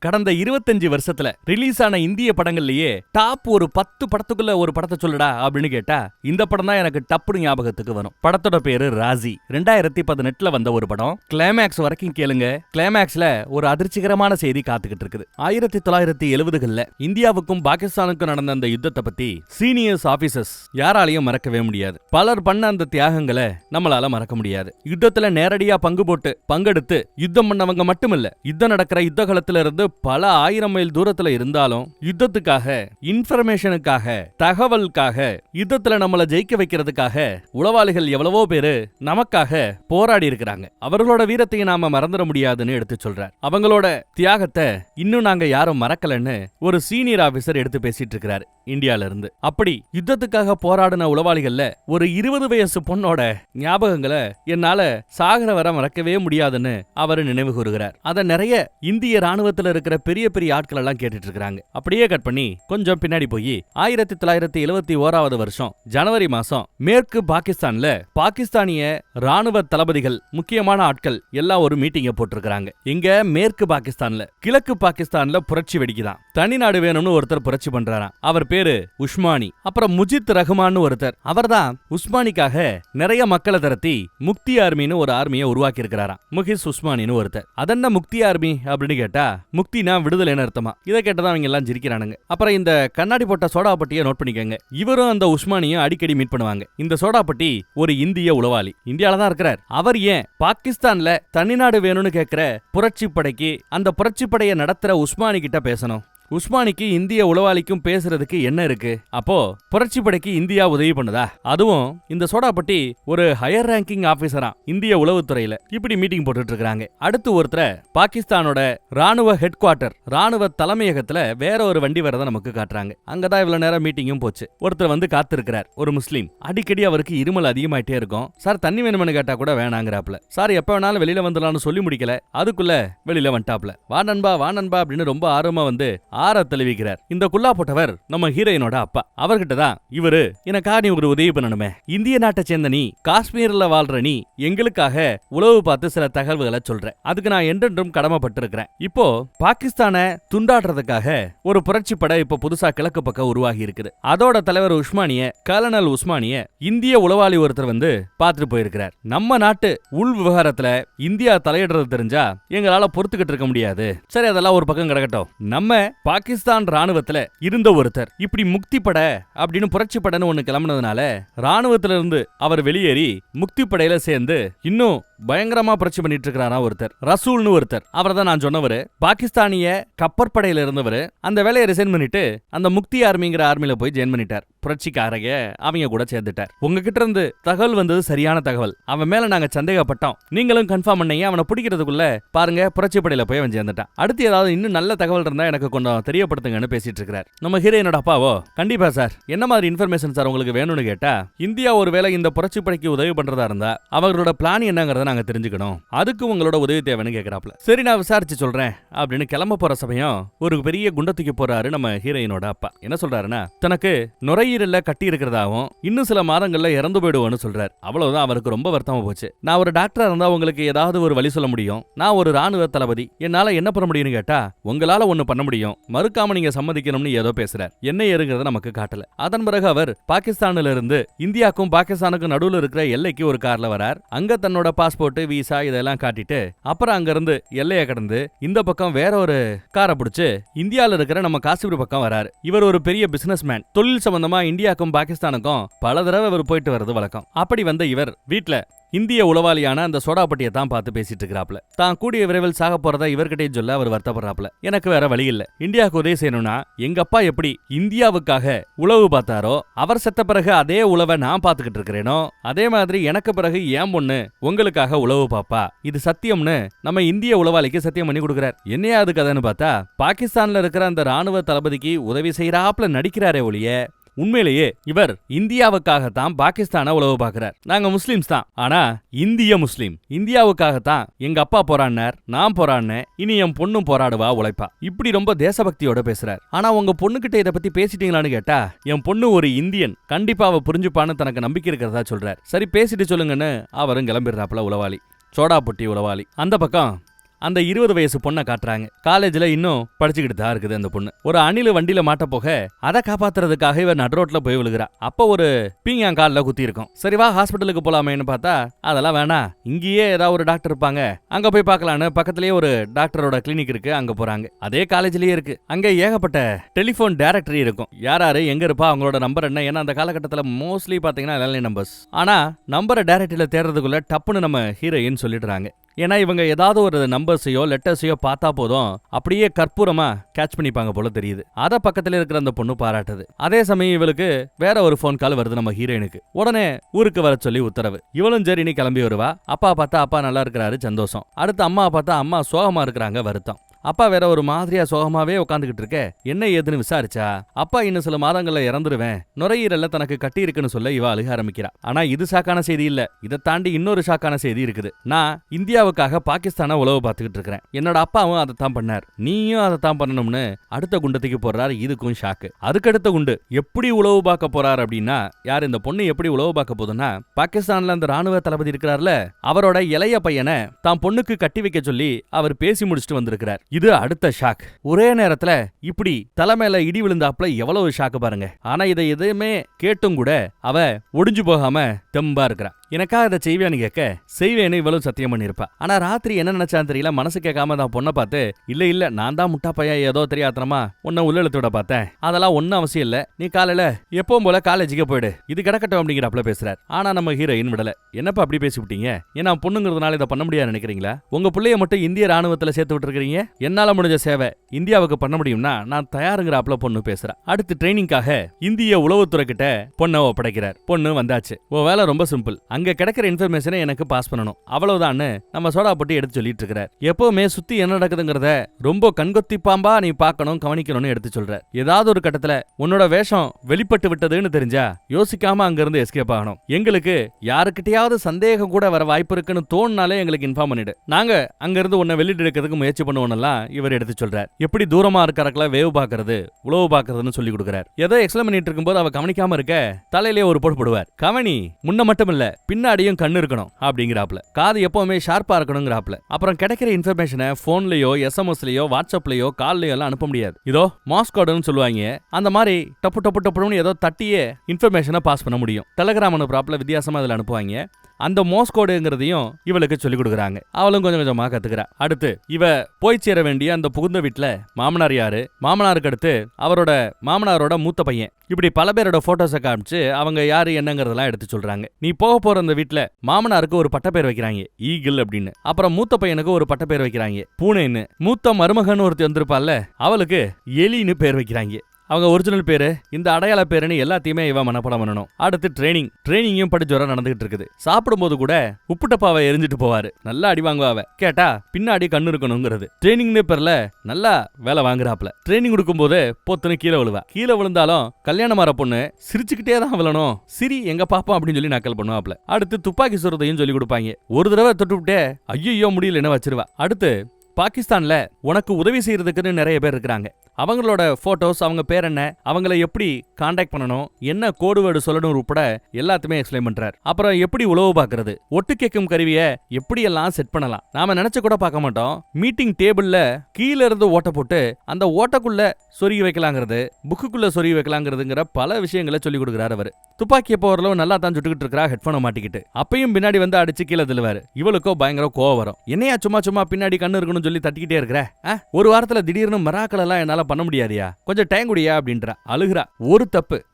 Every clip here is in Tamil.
கடந்த 25 வருஷத்துல ரிலீஸ் ஆன இந்திய படங்கள்லயே டாப் ஒரு 10 படத்துக்குள்ள ஒரு படத்தை சொல்லுடா அப்படின்னு கேட்டா இந்த படம் தான் எனக்கு டப்புனு ஞாபகத்துக்கு வரும். படத்தோட பேரு ராசி. 2018 வந்த ஒரு படம். கிளைமேக்ஸ் வரைக்கும் கேளுங்க. கிளைமேக்ஸ்ல ஒரு அதிர்ச்சிகரமான செய்தி காத்துக்கிட்டு இருக்குது. 1970கள்ல இந்தியாவுக்கும் பாகிஸ்தானுக்கும் நடந்த அந்த யுத்தத்தை பத்தி சீனியர்ஸ் ஆபீசர்ஸ் யாராலையும் மறக்கவே முடியாது. பலர் பண்ண அந்த தியாகங்களை நம்மளால மறக்க முடியாது. யுத்தத்துல நேரடியா பங்கெடுத்து யுத்தம் பண்ணவங்க மட்டுமில்ல, யுத்தம் நடக்கிற யுத்த காலத்துல இருந்து பல ஆயிரம் மைல் தூரத்துல இருந்தாலும் யுத்தத்துக்காக, இன்ஃபர்மேஷனுக்காக, தகவலுக்காக, யுத்தத்துல நம்மள ஜெயிக்க வைக்கிறதுக்காக உளவாளிகள் எவ்வளவோ பேரு நமக்காக போராடி இருக்கிறாங்க. அவர்களோட வீரத்தையும் நாம மறந்துட முடியாதுன்னு எடுத்து சொல்றார். அவங்களோட தியாகத்தை இன்னும் நாங்க யாரும் மறக்கலன்னு ஒரு சீனியர் ஆபீசர் எடுத்து பேசிட்டு இருக்கிறாரு இந்தியால இருந்து. அப்படி யுத்தத்துக்காக போராடின உளவாளிகள்ல ஒரு 20 வயசு பொண்ணோட ஞாபகங்களை என்னால சாகர வர மறக்கவே முடியாதுன்னு அவரு நினைவு கூறுகிறார். அத நிறைய இந்திய ராணுவத்துல இருக்கிற பெரிய பெரிய ஆட்கள் எல்லாம் கேட்டுட்டு இருக்காங்க. அப்படியே கட் பண்ணி கொஞ்சம் பின்னாடி போய் 1971 வருஷம் ஜனவரி மாசம் மேற்கு பாகிஸ்தான்ல பாகிஸ்தானிய ராணுவ தளபதிகள், முக்கியமான ஆட்கள் எல்லாம் ஒரு மீட்டிங்க போட்டிருக்காங்க. இங்க மேற்கு பாகிஸ்தான்ல. கிழக்கு பாகிஸ்தான்ல புரட்சி வெடிக்குதான். தனிநாடு வேணும்னு ஒருத்தர் புரட்சி பண்றாராம். அவர் பேரு உஸ்மானி. அப்புறம் முஜித் ரஹ்மான் ஒருத்தர். அவர்தான் உஸ்மானிக்காக நிறைய மக்களை திரட்டி முக்தி ஆர்மின்னு ஒரு ஆர்மியை உருவாக்கி இருக்கிறாராம். முகிஸ் உஸ்மானின்னு ஒருத்தர். அதென்ன முக்தி ஆர்மி அப்படின்னு கேட்டா முக்தினா விடுதலைன்னு அர்த்தமா. இதை கேட்டதான் அவங்க எல்லாம் சிரிக்கிறானுங்க. அப்புறம் இந்த கண்ணாடி போட்ட சோடாப்பட்டியை நோட் பண்ணிக்கங்க. இவரும் அந்த உஸ்மானியும் அடிக்கடி மீட் பண்ணுவாங்க. இந்த சோடாப்பட்டி ஒரு இந்திய உளவாளி, இந்தியால தான் இருக்கிறார். அவர் ஏன் பாகிஸ்தான்ல தனிநாடு வேணும்னு கேட்கிற புரட்சி படைக்கு, அந்த புரட்சி படையை நடத்துற உஸ்மானி கிட்ட பேசணும்? உஸ்மானிக்கு இந்திய உளவாளிக்கும் பேசுறதுக்கு என்ன இருக்கு? அப்போ புரட்சி படைக்கு இந்தியா உதவி பண்ணுதா? அதுவும் இந்த சோடாப்பட்டி ஒரு ஹையர் ரேங்கிங் ஆபீசரா இந்திய உளவுத்துறையில. இப்படி மீட்டிங் போட்டுட்டு இருக்காங்க. அடுத்து ஒருத்தர பாகிஸ்தானோட ராணுவ ஹெட் குவார்டர், ராணுவ தலைமையகத்துல வேற ஒரு வண்டி வரத நமக்கு காட்டுறாங்க. அங்கதான் இவ்வளவு நேரம் மீட்டிங்கும் போச்சு. ஒருத்தர் வந்து காத்திருக்கிறார், ஒரு முஸ்லீம். அடிக்கடி அவருக்கு இருமல் அதிகமாயிட்டே இருக்கும். சார் தண்ணி வேணும்னு கேட்டா கூட வேணாங்கிறாப்ல. சார் எப்ப வேணாலும் வெளியில வந்துடலாம்னு சொல்லி முடிக்கல, அதுக்குள்ள வெளியில வந்துட்டாப்ல. வா நண்பா அப்படின்னு ரொம்ப ஆர்வமா வந்து ஆற தெளிவிக்கிறார். இந்த குல்லா போட்டவர் நம்ம ஹீரோயினோட அப்பா. அவர்கிட்ட தான் இவரு, எனக்கா நீ ஒரு உதவி பண்ணணுமே, இந்திய நாட்டை சேர்ந்த நீ, காஷ்மீர்ல வாழ்ற நீ, எங்களுக்காக உளவு பார்த்து சில தகவல்களை சொல்ற, அதுக்கு நான் என்றென்றும் கடமைப்பட்டிருக்கிறேன். இப்போ பாகிஸ்தானை துண்டாடுறதுக்காக ஒரு புரட்சி படை இப்ப புதுசா கிழக்கு பக்கம் உருவாகி இருக்குது. அதோட தலைவர் உஸ்மானிய, கர்னல் உஸ்மானிய இந்திய உளவாளி ஒருத்தர் வந்து பார்த்துட்டு போயிருக்கிறார். நம்ம நாட்டு உள் விவகாரத்துல இந்தியா தலையிடுறது தெரிஞ்சா எங்களால பொறுத்துக்கிட்டு இருக்க முடியாது. சரி, அதெல்லாம் ஒரு பக்கம் கிடக்கட்டும். நம்ம பாகிஸ்தான் ராணுவத்துல இருந்த ஒருத்தர் இப்படி முக்தி பட அப்படின்னு புரட்சி படன்னு ஒண்ணு கிளம்பினதுனால ராணுவத்துல இருந்து அவர் வெளியேறி முக்தி படையில சேர்ந்து இன்னும் பயங்கரமா புரட்சி பண்ணிட்டு இருக்கிறாரா ஒருத்தர், ரசூல்னு ஒருத்தர். அவர் தான் நான் சொன்னவரு. பாகிஸ்தானிய கப்பற்படையில இருந்தவர். அந்த வேலையை ரிசைன் பண்ணிட்டு அந்த முக்தி ஆர்மிங்கிற ஆர்மியில போய் ஜாயின் பண்ணிட்டார். புரட்சிக்காரங்க அவங்க கூட சேர்ந்துட்டார். உங்ககிட்ட இருந்து தகவல் வந்தது சரியான தகவல். அவன் மேல நாங்க சந்தேகப்பட்டோம், நீங்களும் கன்ஃபார்ம் பண்ணீங்க. அவனை பிடிக்கிறதுக்குள்ள பாருங்க புரட்சி படையில போய் அவன் சேர்ந்துட்டான். அடுத்து ஏதாவது இன்னும் நல்ல தகவல் இருந்தா எனக்கு கொஞ்சம் தெரியப்படுத்துங்கன்னு பேசிட்டு இருக்கிறார். நம்ம ஹீரோயினோட அப்பாவோ, கண்டிப்பா சார், என்ன மாதிரி இன்ஃபர்மேஷன் சார் உங்களுக்கு வேணும்னு கேட்டா, இந்தியா ஒருவேளை இந்த புரட்சி படைக்கு உதவி பண்றதா இருந்தா அவர்களோட பிளான் என்னங்கறத நாங்க தெரிஞ்சுக்கணும், அதுக்கு உங்களோட உதவி தேவைன்னு கேக்குறாப்ல. சரி, நான் விசாரிச்சு சொல்றேன் அப்படின்னு கிளம்ப போற சமயம் ஒரு பெரிய குண்டத்துக்கு போறாரு நம்ம ஹீரோயினோட அப்பா. என்ன சொல்றாருன்னா, தனக்கு நுரையீரல்ல கட்டி இருக்கிறதாவும் இன்னும் சில மாதங்கள்ல இறந்து போயிடுவோன்னு சொல்றாரு. அவ்வளவுதான். அவருக்கு ரொம்ப வருத்தமா போச்சு. நான் ஒரு டாக்டரா இருந்தா உங்களுக்கு ஏதாவது ஒரு வழி சொல்ல முடியும், நான் ஒரு ராணுவ தளபதி, என்னால என்ன பண்ண முடியும்னு கேட்டா, உங்களால ஒண்ணு பண்ண முடியும், மறுக்காம நீங்க சம்மதிக்கணும்னு ஏதோ பேசுறார். என்ன ஏறுங்கிறத நமக்கு காட்டல. அதன் பிறகு அவர் பாகிஸ்தான்ல இருந்து இந்தியாவுக்கும் பாகிஸ்தானுக்கும் நடுவுல இருக்கிற எல்லைக்கு ஒரு கார்ல வரார். அங்க தன்னோட பாஸ்போர்ட், வீசா இதெல்லாம் காட்டிட்டு அப்புறம் அங்க இருந்து எல்லையை கடந்து இந்த பக்கம் வேற ஒரு காரை பிடிச்சு இந்தியால இருக்கிற நம்ம காஷ்மீர் பக்கம் வராரு. இவர் ஒரு பெரிய பிசினஸ் மேன். தொழில் சம்பந்தமா இந்தியாவுக்கும் பாகிஸ்தானுக்கும் பல தடவை இவர் போயிட்டு வர்றது வழக்கம். அப்படி வந்த இவர் வீட்டுல இந்திய உளவாளியான அந்த சோடாப்பட்டியை தான் பார்த்து பேசிட்டு இருக்கிறாப்ல. தான் கூடிய விரைவில் சாக போறதா இவர்கிட்டே சொல்ல அவர் வருத்தப்படுறாப்ல. எனக்கு வேற வழி இல்ல, இந்தியாவுக்கு உதவி செய்யணும்னா எங்க அப்பா எப்படி இந்தியாவுக்காக உளவு பார்த்தாரோ, அவர் செத்த பிறகு அதே உளவை நான் பார்த்துக்கிட்டு இருக்கிறேனோ, அதே மாதிரி எனக்கு பிறகு ஏன் பொண்ணு உங்களுக்காக உளவு பாப்பா, இது சத்தியம்னு நம்ம இந்திய உளவாளிக்கு சத்தியம் பண்ணி கொடுக்கிறார். என்னையா அது கதைன்னு பார்த்தா, பாகிஸ்தான்ல இருக்கிற அந்த ராணுவ தளபதிக்கு உதவி செய்யறாப்ல நடிக்கிறாரே ஒழிய உண்மையிலேயே இவர் இந்தியாவுக்காகத்தான் பாகிஸ்தான உளவு பார்க்கிறார். நாங்க முஸ்லிம்ஸ் தான், ஆனா இந்திய முஸ்லிம். இந்தியாவுக்காகத்தான் எங்க அப்பா போராடினார், நான் போராடினேன், இனி என் பொண்ணும் போராடுவா, உழைப்பா. இப்படி ரொம்ப தேசபக்தியோட பேசுறார். ஆனா உங்க பொண்ணுகிட்ட இதை பத்தி பேசிட்டீங்களான்னு கேட்டா, என் பொண்ணு ஒரு இந்தியன், கண்டிப்பா அவ புரிஞ்சுப்பான்னு தனக்கு நம்பிக்கை இருக்கிறதா சொல்றார். சரி பேசிட்டு சொல்லுங்கன்னு அவரும் கிளம்பிடுறாப்புல உளவாளி, சோடாப்பட்டி உளவாளி. அந்த பக்கம் அந்த 20 வயசு பொண்ணை காட்டுறாங்க. காலேஜ்ல இன்னும் படிச்சுக்கிட்டு தான் இருக்குது அந்த பொண்ணு. ஒரு அணில் வண்டியில மாட்ட போக அதை காப்பாத்துறதுக்காக இவர் நடுரோட்ல போய் விழுகிறா. அப்ப ஒரு பீங்கான் கால்ல குத்தி இருக்கும். சரி வா ஹாஸ்பிட்டலுக்கு போலாமேன்னு பார்த்தா அதெல்லாம் வேணாம், இங்கேயே ஏதாவது ஒரு டாக்டர் இருப்பாங்க, அங்க போய் பார்க்கலான்னு பக்கத்திலேயே ஒரு டாக்டரோட கிளினிக் இருக்கு, அங்க போறாங்க. அதே காலேஜ்லயே இருக்கு. அங்க ஏகப்பட்ட டெலிபோன் டைரக்டரி இருக்கும். யாராரு எங்க இருப்பா, அவங்களோட நம்பர் என்ன, ஏன்னா அந்த காலகட்டத்துல மோஸ்ட்லி பாத்தீங்கன்னா லேண்ட்லைன் நம்பர்ஸ். ஆனா நம்பரை டைரக்டரியில தேடுறதுக்குள்ள டப்புன்னு நம்ம ஹீரோயின் சொல்லிடுறாங்க. ஏன்னா இவங்க ஏதாவது ஒரு நம்பர்ஸையோ லெட்டர்ஸையோ பார்த்தா போதும் அப்படியே கற்பூரமா கேட்ச் பண்ணிப்பாங்க போல தெரியுது. அத பக்கத்துல இருக்கிற அந்த பொண்ணு பாராட்டுது. அதே சமயம் இவளுக்கு வேற ஒரு போன் கால் வருது நம்ம ஹீரோயினுக்கு. உடனே ஊருக்கு வர சொல்லி உத்தரவு. இவளும் சரி நீ கிளம்பி வருவா. அப்பா பார்த்தா அப்பா நல்லா இருக்கிறாரு, சந்தோஷம். அடுத்து அம்மா பார்த்தா அம்மா சோகமா இருக்கிறாங்க, வருத்தம். அப்பா வேற ஒரு மாதிரியா சோகமாவே உட்காந்துக்கிட்டு இருக்க. என்ன ஏதுன்னு விசாரிச்சா அப்பா இன்னும் சில மாதங்கள்ல இறந்துருவேன், நுரையீரல்ல தனக்கு கட்டி இருக்குன்னு சொல்ல இவ அழுக ஆரம்பிக்கிறா. ஆனா இது ஷாக்கான செய்தி இல்ல, இதை தாண்டி இன்னொரு ஷாக்கான செய்தி இருக்குது. நான் இந்தியாவுக்காக பாகிஸ்தான உளவு பார்த்துக்கிட்டு இருக்கிறேன், என்னோட அப்பாவும் அதை தான் பண்ணார், நீயும் அதை தான் பண்ணணும்னு அடுத்த குண்டத்துக்கு போறாரு. இதுக்கும் ஷாக்கு. அதுக்கடுத்த குண்டு எப்படி உளவு பார்க்க போறாரு அப்படின்னா, யார் இந்த பொண்ணு எப்படி உளவு பார்க்க போதுன்னா, பாகிஸ்தான்ல அந்த ராணுவ தளபதி இருக்கிறார்ல, அவரோட இளைய பையனை தான் பொண்ணுக்கு கட்டி வைக்க சொல்லி அவர் பேசி முடிச்சுட்டு வந்திருக்கிறார். இது அடுத்த ஷாக். ஒரே நேரத்துல இப்படி தலைமையில இடி விழுந்தாப்புல எவ்வளவு ஷாக்கு பாருங்க. ஆனா இதை எதுவுமே கேட்டும் கூட அவ ஒடிஞ்சு போகாம தெம்பா இருக்கிறா. எனக்கா இதை செய்வேன்னு கேட்க செய்வேன்னு இவ்வளவு சத்தியம் பண்ணிருப்பா. ஆனா ராத்திரி என்ன நினைச்சான்னு தெரியல, மனசு கேட்காம தான் பொண்ணை பார்த்து இல்ல நான் தான் முட்டா பையன், ஏதோ தெரியாதனமா உன்னை உள்ளெழுத்து விட பார்த்தேன், அதெல்லாம் ஒன்னும் அவசியம் இல்ல, நீ காலையில எப்பவும் போல காலேஜுக்கே போயிடு, இது கிடக்கட்டும் அப்படிங்கிறப்பல பேசுறாரு. ஆனா நம்ம ஹீரோயின் விடல. என்னப்பா அப்படி பேசி விட்டீங்க, ஏன்னா பொண்ணுங்கிறதுனால இதை பண்ண முடியாது நினைக்கிறீங்களா, உங்க பிள்ளைய மட்டும் இந்திய ராணுவத்துல சேர்த்து விட்டு இருக்கீங்க, என்னால முடிஞ்ச சேவை இந்தியாவுக்கு பண்ண முடியும்னா நான் தயாருங்கிறாப்ல பொண்ணு பேசுறா. அடுத்து ட்ரைனிங்காக இந்திய உளவுத்துறை கிட்ட பொண்ணை ஒப்படைக்கிறார். பொண்ணு வந்தாச்சு. ஓ வேலை ரொம்ப சிம்பிள், அங்க கிடைக்கிற இன்ஃபர்மேஷனை எனக்கு பாஸ் பண்ணணும், அவ்வளவுதான்னு நம்ம சோடா போட்டு எடுத்து சொல்லிட்டு இருக்கிறார். எப்பவுமே சுத்தி என்ன நடக்குதுங்கிறத ரொம்ப கண்கொத்தி பாம்பா நீ பார்க்கணும் கவனிக்கணும்னு எடுத்து சொல்ற. ஏதாவது ஒரு கட்டத்துல உன்னோட வேஷம் வெளிப்பட்டு விட்டதுன்னு தெரிஞ்சா யோசிக்காம அங்க இருந்து எஸ்கேப் ஆகணும். எங்களுக்கு யாருக்கிட்டையாவது சந்தேகம் கூட வர வாய்ப்பு இருக்குன்னு தோணுனாலே எங்களுக்கு இன்ஃபார்ம் பண்ணிடு, நாங்க அங்க இருந்து உன்னை வெளியிட்டு எடுக்கிறதுக்கு முயற்சி பண்ணுவோம்லாம் இவர் எடுத்து சொல்றார். எப்படி தூரமா இருக்கிறக்கல வேவு பாக்குறது உளவு பாக்குறதுன்னு சொல்லி கொடுக்கிறார். ஏதோ எக்ஸ்பிளைன் பண்ணிட்டு இருக்கும்போது அவ கவனிக்காம இருக்க தலையிலேயே ஒரு போட்டு போடுவார். கவனி முன்ன மட்டும் இல்ல பின்னாடியும் கண்ணு இருக்கணும் அப்படிங்கிறாப்ல, காது எப்பவுமே ஷார்ப்பா இருக்கணுங்கிறாப்ல. அப்புறம் கிடைக்கிற இன்ஃபர்மேஷனை போன்லயோ எஸ்எம்எஸ்லயோ வாட்ஸ்அப்லயோ கால்லயோ எல்லாம் அனுப்ப முடியாது. இதோ மாஸ்கோடுன்னு சொல்லுவாங்க, அந்த மாதிரி டப்பு டப்பு டப்புன்னு ஏதோ தட்டியே இன்ஃபர்மேஷனை பாஸ் பண்ண முடியும். டெலிகிராம் அனுப்புறாப்ல வித்தியாசமா அதுல அனுப்புவாங்க. அந்த மோஸ்கோடுங்கிறதையும் இவளுக்கு சொல்லிக் கொடுக்குறாங்க. அவளும் கொஞ்சம் கொஞ்சமா கத்துக்கிறா. அடுத்து இவ போய் சேர வேண்டிய அந்த புகுந்த வீட்டுல மாமனார் யாரு, மாமனாருக்கு அடுத்து அவரோட மாமனாரோட மூத்த பையன், இப்படி பல பேரோட போட்டோஸை காமிச்சு அவங்க யாரு என்னங்கிறதெல்லாம் எடுத்து சொல்றாங்க. நீ போக போற அந்த வீட்டுல மாமனாருக்கு ஒரு பட்ட பேர் வைக்கிறாங்க ஈகிள் அப்படின்னு, அப்புறம் மூத்த பையனுக்கு ஒரு பட்ட பேர் வைக்கிறாங்க பூனைன்னு, மூத்த மருமகன் ஒருத்தி வந்திருப்பால அவளுக்கு எலின்னு பேர் வைக்கிறாங்க. அவங்க ஒரிஜினல் பேரு இந்த அடையாள பேருன்னு எல்லாத்தையுமே இவ மனப்பாடம் பண்ணணும். அடுத்து ட்ரைனிங்கும் படிச்சு வர நடந்துகிட்டு இருக்குது. சாப்பிடும்போது கூட உப்பு டப்பாவை எரிஞ்சிட்டு போவாரு, நல்லா அடி வாங்குவாவ. கேட்டா பின்னாடி கண்ணு இருக்கணுங்கிறது. ட்ரைனிங்னு பேர்ல நல்லா வேலை வாங்குறாப்ல. ட்ரைனிங் கொடுக்கும் போது பொத்துன்னு கீழே விழுவா. கீழே விழுந்தாலும் கல்யாணமார பொண்ணு சிரிச்சுக்கிட்டே தான் விழணும், சிரி எங்க பாப்பா அப்படின்னு சொல்லி நக்கல் பண்ணுவாப்ல. அடுத்து துப்பாக்கி சுடுறதையும் சொல்லி கொடுப்பாங்க. ஒரு தடவை தொட்டுவிட்டே ஐயோ முடியலன்னு வச்சிருவா. அடுத்து பாகிஸ்தான்ல உனக்கு உதவி செய்யறதுக்குன்னு நிறைய பேர் இருக்கிறாங்க. அவங்களோட போட்டோஸ், அவங்க பேர் என்ன, அவங்கள எப்படி கான்டாக்ட் பண்ணணும், என்ன கோடு வேர்டு சொல்லணும் உட்பட எல்லாத்தையுமே எக்ஸ்பிளைன் பண்றாரு. அப்புறம் எப்படி உளவு பார்க்கறது, ஒட்டு கேட்கும் கருவியை எப்படி எல்லாம் செட் பண்ணலாம், நாம நினைச்சு கூட பார்க்க மாட்டோம். மீட்டிங் டேபிள்ல கீழ இருந்து ஓட்ட போட்டு அந்த ஓட்டக்குள்ள சொருகி வைக்கலாங்கிறது, புக்குக்குள்ள சொருகி வைக்கலாங்கிறதுங்கிற பல விஷயங்களை சொல்லி கொடுக்குறாரு அவர். துப்பாக்கிய போறளவு நல்லா தான் சுட்டுக்கிட்டு இருக்கிறா ஹெட்போனை மாட்டிக்கிட்டு. அப்பயும் பின்னாடி வந்து அடிச்சு கீழே தள்ளுவாரு. இவளுக்கோ பயங்கர கோவம் வரும். என்னையா சும்மா பின்னாடி கண்ணு இருக்கணும் சொல்லி தட்டிக்கிட்டே இருக்கிற, ஒரு வாரத்துல திடீர்னு மராக்கள் எல்லாம் என்னால பண்ண முடியாதியா, கொஞ்சம் டைம் குடியா அப்படின்றா. அழுகுறா.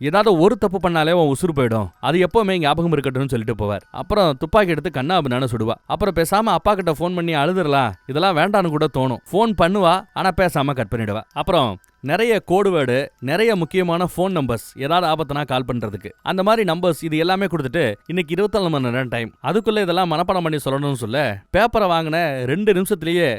ஏதாவது ஒரு தப்பு பண்ணாலே உன் உசுறு போயிடும், அது எப்பவுமே ஞாபகம் இருக்கட்டும்னு சொல்லிட்டு போவார். அப்புறம் துப்பாக்கி எடுத்து கண்ணா அப்படின்னு சுடுவா. அப்புறம் பேசாம அப்பா கிட்ட போன் பண்ணி அழுதுறலாம், இதெல்லாம் வேண்டான்னு கூட தோணும். போன் பண்ணுவா, ஆனா பேசாம கட் பண்ணிடுவா. அப்புறம் நிறைய கோடு வேர்டு, நிறைய முக்கியமான போன் நம்பர்ஸ், ஏதாவது ஆபத்துனா கால் பண்றதுக்கு, அந்த மாதிரி நம்பர்ஸ் இது எல்லாமே கொடுத்துட்டு இன்னைக்கு 24 மணி நேரம் டைம், அதுக்குள்ள இதெல்லாம் மனப்பாடம் பண்ணி சொல்லணும்னு சொல்ல பேப்பரை வாங்கின 2 நிமிஷத்துலயே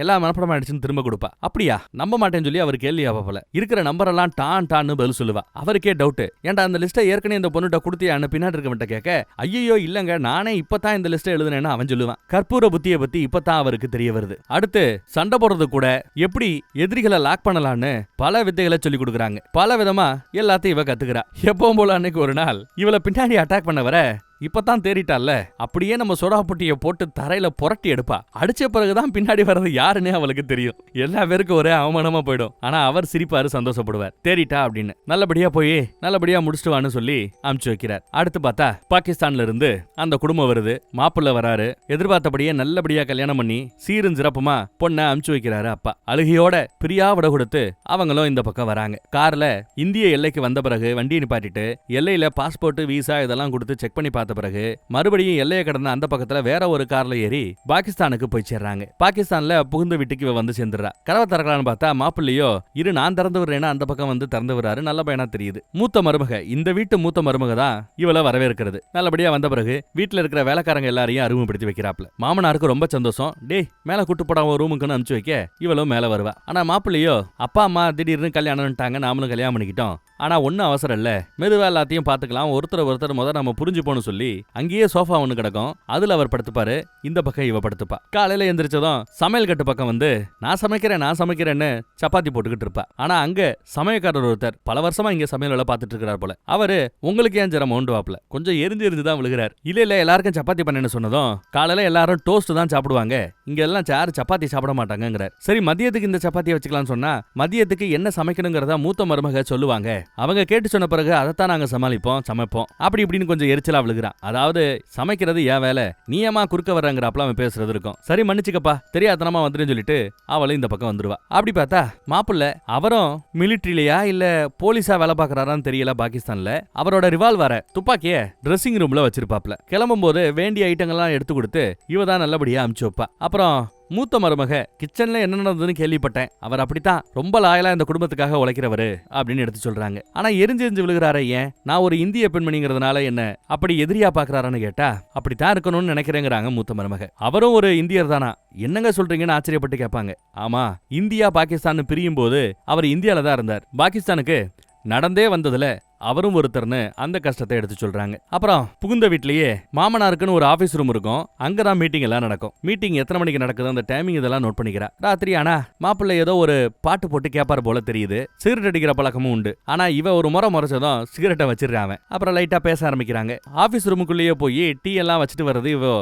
எல்லாம் மனப்பாடம் ஆயிடுச்சுன்னு திரும்ப கொடுப்பா. அப்படியா நம்ப மாட்டேன்னு சொல்லி அவர் கேள்வி போல இருக்கிற நம்பர் எல்லாம் டான்னு பதில் சொல்லுவா. அவருக்கே டவுட், ஏன்டா அந்த லிஸ்ட்டை ஏற்கனவே இந்த பொண்ணுட்ட கொடுத்தியான்னு பின்னாடி இருக்கவன்ட்ட கேட்க, ஐயோ இல்லங்க நானே இப்பதான் இந்த லிஸ்ட்டை எழுதுனேன்னு அவன் சொல்லுவான். கற்பூர புத்தியை பத்தி இப்பதான் அவருக்கு தெரிய வருது. அடுத்து சண்டை போடுறது கூட எப்படி எதிரிகளை லாக் பண்ணலான்னு பல வித்தைகளை சொல்லி கொடுக்குறாங்க. பல விதமா எல்லாத்தையும் இவ கத்துக்கிறா. எப்பவும் போல அன்னைக்கு ஒரு நாள் இவளை பின்னாடி அட்டாக் பண்ண வர இப்பதான் தேறிட்டால, அப்படியே நம்ம சோடா புட்டிய போட்டு தரையில புரட்டி எடுப்பா. அடிச்ச பிறகுதான் பின்னாடி வர்றது யாருன்னே அவளுக்கு தெரியும். எல்லா பேருக்கும் ஒரே அவமானமா போயிடும். ஆனா அவர் சிரிப்பாரு, சந்தோஷப்படுவார். தேறிட்டா அப்படின்னு. நல்லபடியா போய் நல்லபடியா முடிச்சுட்டு வான்னு சொல்லி அனுப்பிச்சு வைக்கிறார். அடுத்து பார்த்தா பாகிஸ்தான்ல இருந்து அந்த குடும்பம் வருது. மாப்பிள்ள வராரு. எதிர்பார்த்தபடியே நல்லபடியா கல்யாணம் பண்ணி சீரும் சிறப்புமா பொண்ணை அனுப்பிச்சு வைக்கிறாரு அப்பா. அழுகையோட பிரியா விட கொடுத்து அவங்களும் இந்த பக்கம் வராங்க. கார்ல இந்திய எல்லைக்கு வந்த பிறகு வண்டியை நிப்பாட்டிட்டு எல்லையில பாஸ்போர்ட், விசா இதெல்லாம் கொடுத்து செக் பண்ணி பார்த்த பிறகு மறுபடியும் எல்லையை கடந்த அந்த பக்கத்துல வேற ஒரு கார்ல ஏறி பாகிஸ்தானுக்கு போய் சேர்றாங்க. பாகிஸ்தான்ல புகுந்த வீட்டுக்கு இவ வந்து சேர்ந்துடுறா. கதவை திறக்கலான்னு பார்த்தா மாப்பிள்ளையோ இரு நான் திறந்து விடுறேன்னா அந்த பக்கம் வந்து திறந்து விடுறாரு. நல்ல பையனா தெரியுது. மூத்த மருமக, இந்த வீட்டு மூத்த மருமக தான் இவளை வரவேற்கிறது. நல்லபடியா வந்த பிறகு வீட்டுல இருக்கிற வேலைக்காரங்க எல்லாரையும் அறிமுகப்படுத்தி வைக்கிறாப்ல. மாமனாருக்கு ரொம்ப சந்தோஷம். டே மேல கூட்டு போட ரூமுக்குன்னு அனுப்பிச்சு வைக்க இவளும் மேல வருவா. ஆனா மாப்பிள்ளையோ அப்பா அம்மா திடீர்னு கல்யாணம்ட்டாங்க, நாமளும் கல்யாணம் பண்ணிக்கிட்டோம். ஆனா ஒன்னும் அவசரம் இல்ல, மெதுவா எல்லாத்தையும் பாத்துக்கலாம், ஒருத்தர் முதல் நம்ம புரிஞ்சு போன்னு சொல்லி அங்கேயே சோஃபா ஒண்ணு கிடக்கும். அதுல அவர் படுத்துப்பாரு, இந்த பக்கம் இவ படுத்துப்பா. காலையில எந்திரிச்சதும் சமையல் கட்டு பக்கம் வந்து நான் சமைக்கிறேன்னு சப்பாத்தி போட்டுக்கிட்டு இருப்பா. ஆனா அங்க சமயக்காரர் ஒருத்தர் பல வருஷமா இங்க சமையல் வேலை பார்த்துட்டு இருக்கிறார் போல. அவரு உங்களுக்கு ஏன் ஜரம் வாப்ல கொஞ்சம் எரிஞ்சுதான் விழுகிறார். இல்ல எல்லாருக்கும் சப்பாத்தி பண்ணேன்னு சொன்னதும் காலையில எல்லாரும் டோஸ்ட் தான் சாப்பிடுவாங்க, இங்க எல்லாம் யாரும் சப்பாத்தி சாப்பிட மாட்டாங்கிறார். சரி மதியத்துக்கு இந்த சப்பாத்தியை வச்சுக்கலாம்னு சொன்னா மதியத்துக்கு என்ன சமைக்கணுங்கிறதா மூத்த மருமக சொல்லுவாங்க. அவங்க கேட்டு சொன்ன பிறகு அதைத்தான் நாங்க சமைப்போம் அப்படி இப்படின்னு கொஞ்சம் எரிச்சலா விழுகிறான். அதாவது சமைக்கிறது ஏன் வேலை, நீயமா குறுக்க வர்றங்கிறாப்ல அவன் பேசுறது இருக்கும். சரி மன்னிச்சுக்கப்பா, தெரியாதனமா வந்துருன்னு சொல்லிட்டு அவளும் இந்த பக்கம் வந்துருவா. அப்படி பார்த்தா மாப்பிள்ள அவரும் மிலிட்டரியிலயா இல்ல போலீஸா வேலை பாக்குறாரான்னு தெரியல. பாகிஸ்தான்ல அவரோட ரிவால்வர துப்பாக்கிய ட்ரெஸ்ஸிங் ரூம்ல வச்சிருப்பாப்ல. கிளம்பும் போது வேண்டிய ஐட்டங்கள்லாம் எடுத்து கொடுத்து இவ தான் நல்லபடியா அனுப்பிச்சு வைப்பா. அப்புறம் மூத்த மருமக கிச்சன்ல என்ன நடந்ததுன்னு கேள்விப்பட்டேன், அவர் அப்படித்தான் ரொம்ப லாயலா இந்த குடும்பத்துக்காக உழைக்கிறவரு அப்படின்னு எடுத்து சொல்றாங்க. ஆனா எரிஞ்சு விழுகிறாரே ஏன், நான் ஒரு இந்திய பெண்மணிங்கிறதுனால என்ன அப்படி எதிரியா பாக்குறாருன்னு கேட்டா அப்படித்தான் இருக்கணும்னு நினைக்கிறேங்கிறாங்க மூத்த மருமக. அவரும் ஒரு இந்தியர் தானா, என்னங்க சொல்றீங்கன்னு ஆச்சரியப்பட்டு கேட்பாங்க. ஆமா, இந்தியா பாகிஸ்தான் பிரியும் போது அவர் இந்தியால தான் இருந்தார். பாகிஸ்தானுக்கு நடந்தே வந்ததுல அவரும் ஒருத்தர்னு அந்த கஷ்டத்தை எடுத்து சொல்றாங்க. அப்புறம் புகுந்த வீட்லயே மாமனாருக்குன்னு ஒரு ஆபீஸ் ரூம் இருக்கும். அங்கதான் மீட்டிங் எல்லாம் நடக்கும். மீட்டிங் எத்தனை மணிக்கு நடக்குது அந்த டைமிங் இதெல்லாம் நோட் பண்ணிக்கிறா. ராத்திரி ஆனா மாப்பிள்ளை ஏதோ ஒரு பாட்டு போட்டு கேப்பாரு போல தெரியுது. சிகரெட் அடிக்கிற பழக்கமும் உண்டு. ஆனா இவ ஒரு முறைச்சதும் சிகரெட்டை வச்சிருக்காங்க. அப்புறம் லைட்டா பேச ஆரம்பிக்கிறாங்க. ஆபீஸ் ரூமுக்குள்ளேயே போய் டீ எல்லாம் வச்சுட்டு வர்றது இவ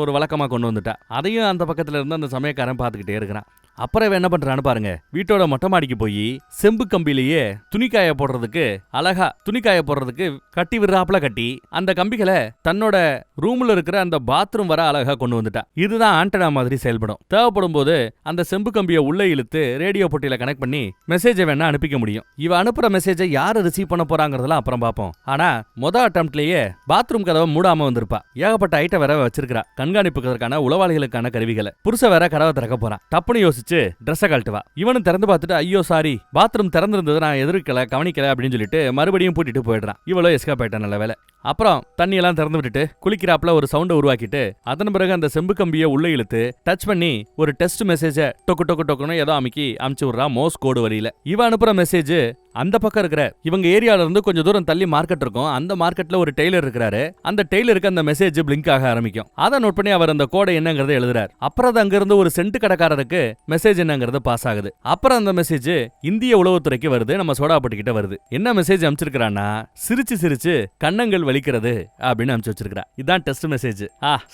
ஒரு வழக்கமா கொண்டு வந்துட்டா. அதையும் அந்த பக்கத்துல இருந்து அந்த சமயக்காரன் பாத்துக்கிட்டே இருக்கிறான். அப்புறம் என்ன பண்றான்னு பாருங்க. வீட்டோட மொட்டை மாடிக்கு போய் செம்பு கம்பிலேயே துணிக்காய போடுறதுக்கு அழகா துணிக்காய போடுறதுக்கு கட்டி விடுறாப்புல கட்டி அந்த கம்பிகளை தன்னோட ரூம்ல இருக்கிற அந்த பாத்ரூம் வர அழகா கொண்டு வந்துட்டா. இதுதான் ஆண்டனா மாதிரி செயல்படும். தேவைப்படும் போது அந்த செம்பு கம்பியை உள்ள இழுத்து ரேடியோ பொட்டியில கனெக்ட் பண்ணி மெசேஜை வேணா அனுப்பிக்க முடியும். இவ அனுப்புற மெசேஜை யாரு ரிசீவ் பண்ண போறாங்கிறதெல்லாம் அப்புறம் பார்ப்போம். ஆனா அட்டம்ப்ட்லயே பாத்ரூம் கதவை மூடாம வந்திருப்பா. ஏகப்பட்ட ஐட்டம் வேற வச்சிருக்கா. கண்காணிப்புக்கான உளவாளிகளுக்கான கருவிகளை. புருஷ வேற கதவை திறக்க போறான். டப்புனு யோசிச்சு ட்ரெஸ்ஸை கழட்டுவா. இவனும் திறந்து பார்த்துட்டு ஐயோ சாரி பாத்ரூம் திறந்திருந்தது நான் எதிர்க்கல கவனிக்கல அப்படின்னு சொல்லிட்டு மறுபடியும் பூட்டிட்டு போயிடுறான். இவ்வளோ எஸ்கேப் ஆயிட்டான். நல்ல வேலை. அப்புறம் தண்ணி எல்லாம் திறந்து விட்டுட்டு குளிக்கிறாப்ல ஒரு சவுண்டை உருவாக்கிட்டு அதன் பிறகு அந்த செம்பு கம்பியை உள்ள இழுத்து டச் பண்ணி ஒரு டெஸ்ட் மெசேஜ டொக்குன்னு ஏதோ அமுச்சு விடுறா மோஸ் கோடு வரியில. இவ அனுப்புற மெசேஜ் அந்த பக்கம் இருக்கிற இவங்க ஏரியால இருந்து கொஞ்சம் தூரம் தள்ளி மார்க்கெட் இருக்கும். அந்த மார்க்கெட்ல ஒரு டெய்லர் இருக்கிறாரு. அந்த டெய்லருக்கு அந்த மெசேஜ் பிளிங்க் ஆக ஆரம்பிக்கும். அதை நோட் பண்ணி அவர் அந்த கோடை என்னங்கறத எழுதுறாரு. அப்புறம் அது அங்க இருந்து ஒரு சென்ட் கடைக்காரருக்கு மெசேஜ் என்னங்கறது பாஸ் ஆகுது. அப்புறம் அந்த மெசேஜ் இந்திய உளவுத்துறைக்கு வருது. நம்ம சோடாப்பட்டு கிட்ட வருது. என்ன மெசேஜ் அனுப்பிச்சிருக்கானா, சிரிச்சு கண்ணங்கள் வலிக்கிறது அப்படின்னு அனுப்பிச்சு வச்சிருக்கா. இதான் டெஸ்ட் மெசேஜ்.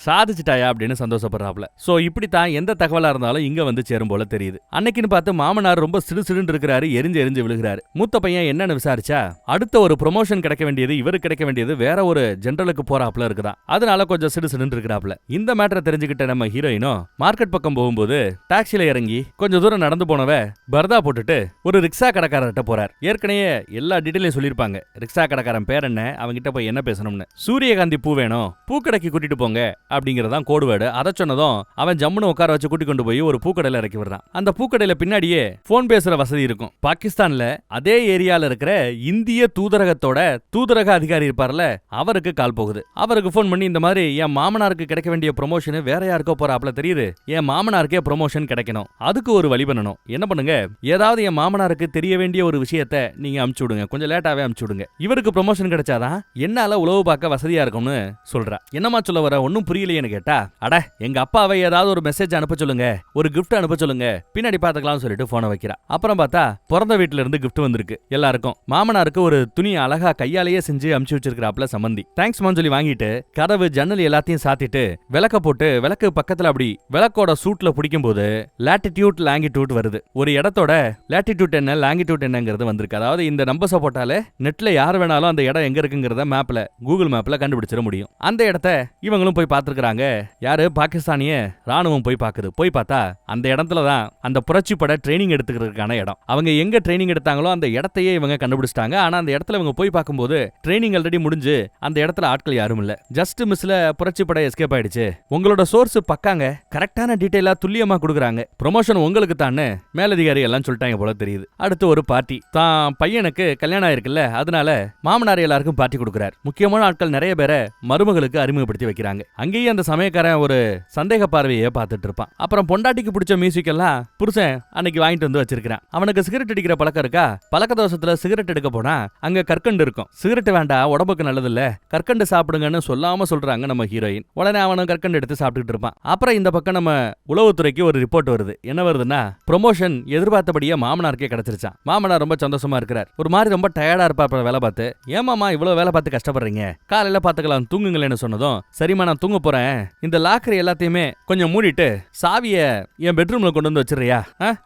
சாதிச்சுட்டாயா அப்படின்னு சந்தோஷப்படுறாப்ல. சோ இப்படித்தான் எந்த தகவலா இருந்தாலும் இங்க வந்து சேரும் போல தெரியுது. அன்னைக்குன்னு பார்த்து மாமனார் ரொம்ப சிடுசிடுன்னு இருக்கிறாரு. எரிஞ்சு விழுகிறாரு. மூத்த பையன் என்னன்னு விசாரிச்சா அடுத்த ஒரு ப்ரொமோஷன் கிடைக்க வேண்டியது இவருக்கு கிடைக்க வேண்டியது வேற ஒரு ஜெனரலுக்கு போறாப்ல இருக்குதான். அதனால கொஞ்சம் சிடுசிடுன்னு இருக்கிறாப்ல. இந்த மேட்டரை தெரிஞ்சுக்கிட்ட நம்ம ஹீரோயினும் மார்க்கெட் பக்கம் போகும்போது டாக்ஸில இறங்கி கொஞ்சம் தூரம் நடந்து போனவ பர்தா போட்டுட்டு ஒரு ரிக்ஷா கடைக்காரர்கிட்ட போறார். ஏற்கனவே எல்லா டீடைலையும் சொல்லிருப்பாங்க. ரிக்ஷா கடைக்காரன் பேர் என்ன, அவங்கிட்ட போய் என்ன பேசணும்னு. சூரியகாந்தி பூ வேணும், பூக்கடைக்கு கூட்டிட்டு போங்க அப்படிங்கறதான் கோடு வேர்டு. அதை சொன்னதும் அவன் ஜம்முன்னு உட்கார வச்சு கூட்டி கொண்டு போய் ஒரு பூக்கடையில இறக்கி விடுறான். அந்த பூக்கடையில பின்னாடியே போன் பேசுற வசதி இருக்கும். பாகிஸ்தான்ல அதே ஏரியால இருக்கிற இந்திய தூதரகத்தோட தூதரக அதிகாரி இருப்பார்ல, அவருக்கு கால் போகுது. அவருக்கு போன் பண்ணி இந்த மாதிரி என் மாமனாருக்கு கிடைக்க வேண்டிய ப்ரொமோஷன் வேற யாருக்கோ போறாப்ல தெரியுது, என் மாமனாருக்கே ப்ரொமோஷன் கிடைக்கணும், அதுக்கு ஒரு வழி பண்ணணும், என்ன பண்ணுங்க, ஏதாவது என் மாமனாருக்கு தெரிய வேண்டிய ஒரு விஷயத்தை நீங்க அனுப்பிச்சு விடுங்க, கொஞ்சம் லேட்டாவே அனுப்பிச்சு விடுங்க, இவருக்கு ப்ரொமோஷன் கிடைச்சாதான் என்னால உளவு பார்க்க வசதியா இருக்கும்னு சொல்றா. என்னமா சொல்ல வர, ஒன்னும் புரியலையேன்னு கேட்டா, அட எங்க அப்பாவை ஏதாவது ஒரு மெசேஜ் அனுப்ப சொல்லுங்க, ஒரு கிஃப்ட் அனுப்ப சொல்லுங்க, பின்னாடி பாத்துக்கலாம்னு சொல்லிட்டு போனை வைக்கிறா. அப்புறம் பார்த்தா பிறந்த வீட்டுல இருந்து கிஃப்ட் வந்திருக்கு. இருக்கு எல்லாருக்கும். மாமனாருக்கு ஒரு துணி அழகா கையாலேயே செஞ்சு அமுச்சு வச்சிருக்காப்ல சம்பந்தி. தேங்க்ஸ் சொல்லி வாங்கிட்டு கதவு ஜன்னல் எல்லாத்தையும் சாத்திட்டு விளக்க போட்டு விளக்கு பக்கத்துல அப்படி விளக்கோட சூட்ல பிடிக்கும் போது லாட்டிடியூட் லாங்கிடியூட் வருது. ஒரு இடத்தோட லாட்டிடியூட் என்ன லாங்கிடியூட் என்னங்கிறது வந்திருக்கு. அதாவது இந்த நம்பர்ஸை போட்டாலே நெட்ல யார் வேணாலும் அந்த இடம் எங்க இருக்குங்கிறத மேப்ல கூகுள் மேப்ல கண்டுபிடிச்சிட முடியும். அந்த இடத்த இவங்களும் போய் பார்த்திருக்காங்க. யாரு? பாகிஸ்தானிய ராணுவம் போய் பாக்குது. போய் பார்த்தா அந்த இடத்துல தான் அந்த புரட்சி பட ட்ரைனிங் எடுத்துக்கிறதுக்கான இடம். அவங்க எங்க ட்ரைனிங் எடுத்தாங்களோ அந்த இடத்தையே இவங்க கண்டுபிடிச்சிட்டாங்க. ஆனா அந்த இடத்துல இவங்க போய் பார்க்கும்போது ட்ரைனிங் ஆல்ரெடி முடிஞ்சு அந்த இடத்துல ஆட்கள் யாரும் இல்ல. ஜஸ்ட் மிஸ்ல புரட்சி பட எஸ்கேப் ஆயிடுச்சு. உங்களோட சோர்ஸ் பக்காங்க, கரெக்டான டீடைலா துல்லியமா கொடுக்குறாங்க. ப்ரொமோஷன் உங்களுக்கு தானே மேலதிகாரி எல்லாம் சொல்லிட்டாங்க போல தெரியுது. அடுத்து ஒரு பார்ட்டி. தான் பையனுக்கு கல்யாணம் ஆயிருக்குல்ல, அதனால மாமனார் எல்லாருக்கும் பார்ட்டி கொடுக்குறாரு. முக்கியமான ஆட்கள் நிறைய பேரை மருமகளுக்கு அறிமுகப்படுத்தி வைக்கிறாங்க. அங்கேயே அந்த சமயக்காரன் ஒரு சந்தேக பார்வையை பார்த்துட்டு இருப்பான். அப்புறம் பொண்டாட்டிக்கு பிடிச்ச மியூசிக் எல்லாம் புருஷன் அன்னைக்கு வாங்கிட்டு வந்து வச்சிருக்கான். அவனுக்கு சிகரெட் அடிக்கிற பழக்கம் இருக்கா? பழக்க தோஷத்துல சிகரெட் எடுக்க போனா அங்க கற்கண்டு இருக்கும். சிகரெட் வேண்டாம், உடம்புக்கு நல்லது இல்ல, கற்கண்டு சாப்பிடுங்கன்னு சொல்லாம சொல்றாங்க நம்ம ஹீரோயின். உடனே அவனும் கற்கண்டு எடுத்து சாப்பிட்டுட்டு இருப்பான். அப்புறம் இந்த பக்கம் நம்ம உளவுத்துறைக்கு ஒரு ரிப்போர்ட் வருது. என்ன வருதுன்னா, ப்ரொமோஷன் எதிர்பார்த்தபடியே மாமனாருக்கே கிடைச்சிருச்சான். மாமனார் ரொம்ப சந்தோஷமா இருக்கிறார். ஒரு மாதிரி ரொம்ப டயர்டா இருப்பா வேலை பார்த்து. ஏமாமா இவ்வளவு வேலை பார்த்து கஷ்டப்படுறீங்க, காலையில பாத்துக்கலாம் தூங்குங்களேன்னு சொன்னதும், சரிமா நான் தூங்க போறேன், இந்த லாக்கர் எல்லாத்தையுமே கொஞ்சம் மூடிட்டு சாவிய என் பெட்ரூம்ல கொண்டு வந்து வச்சிருறியா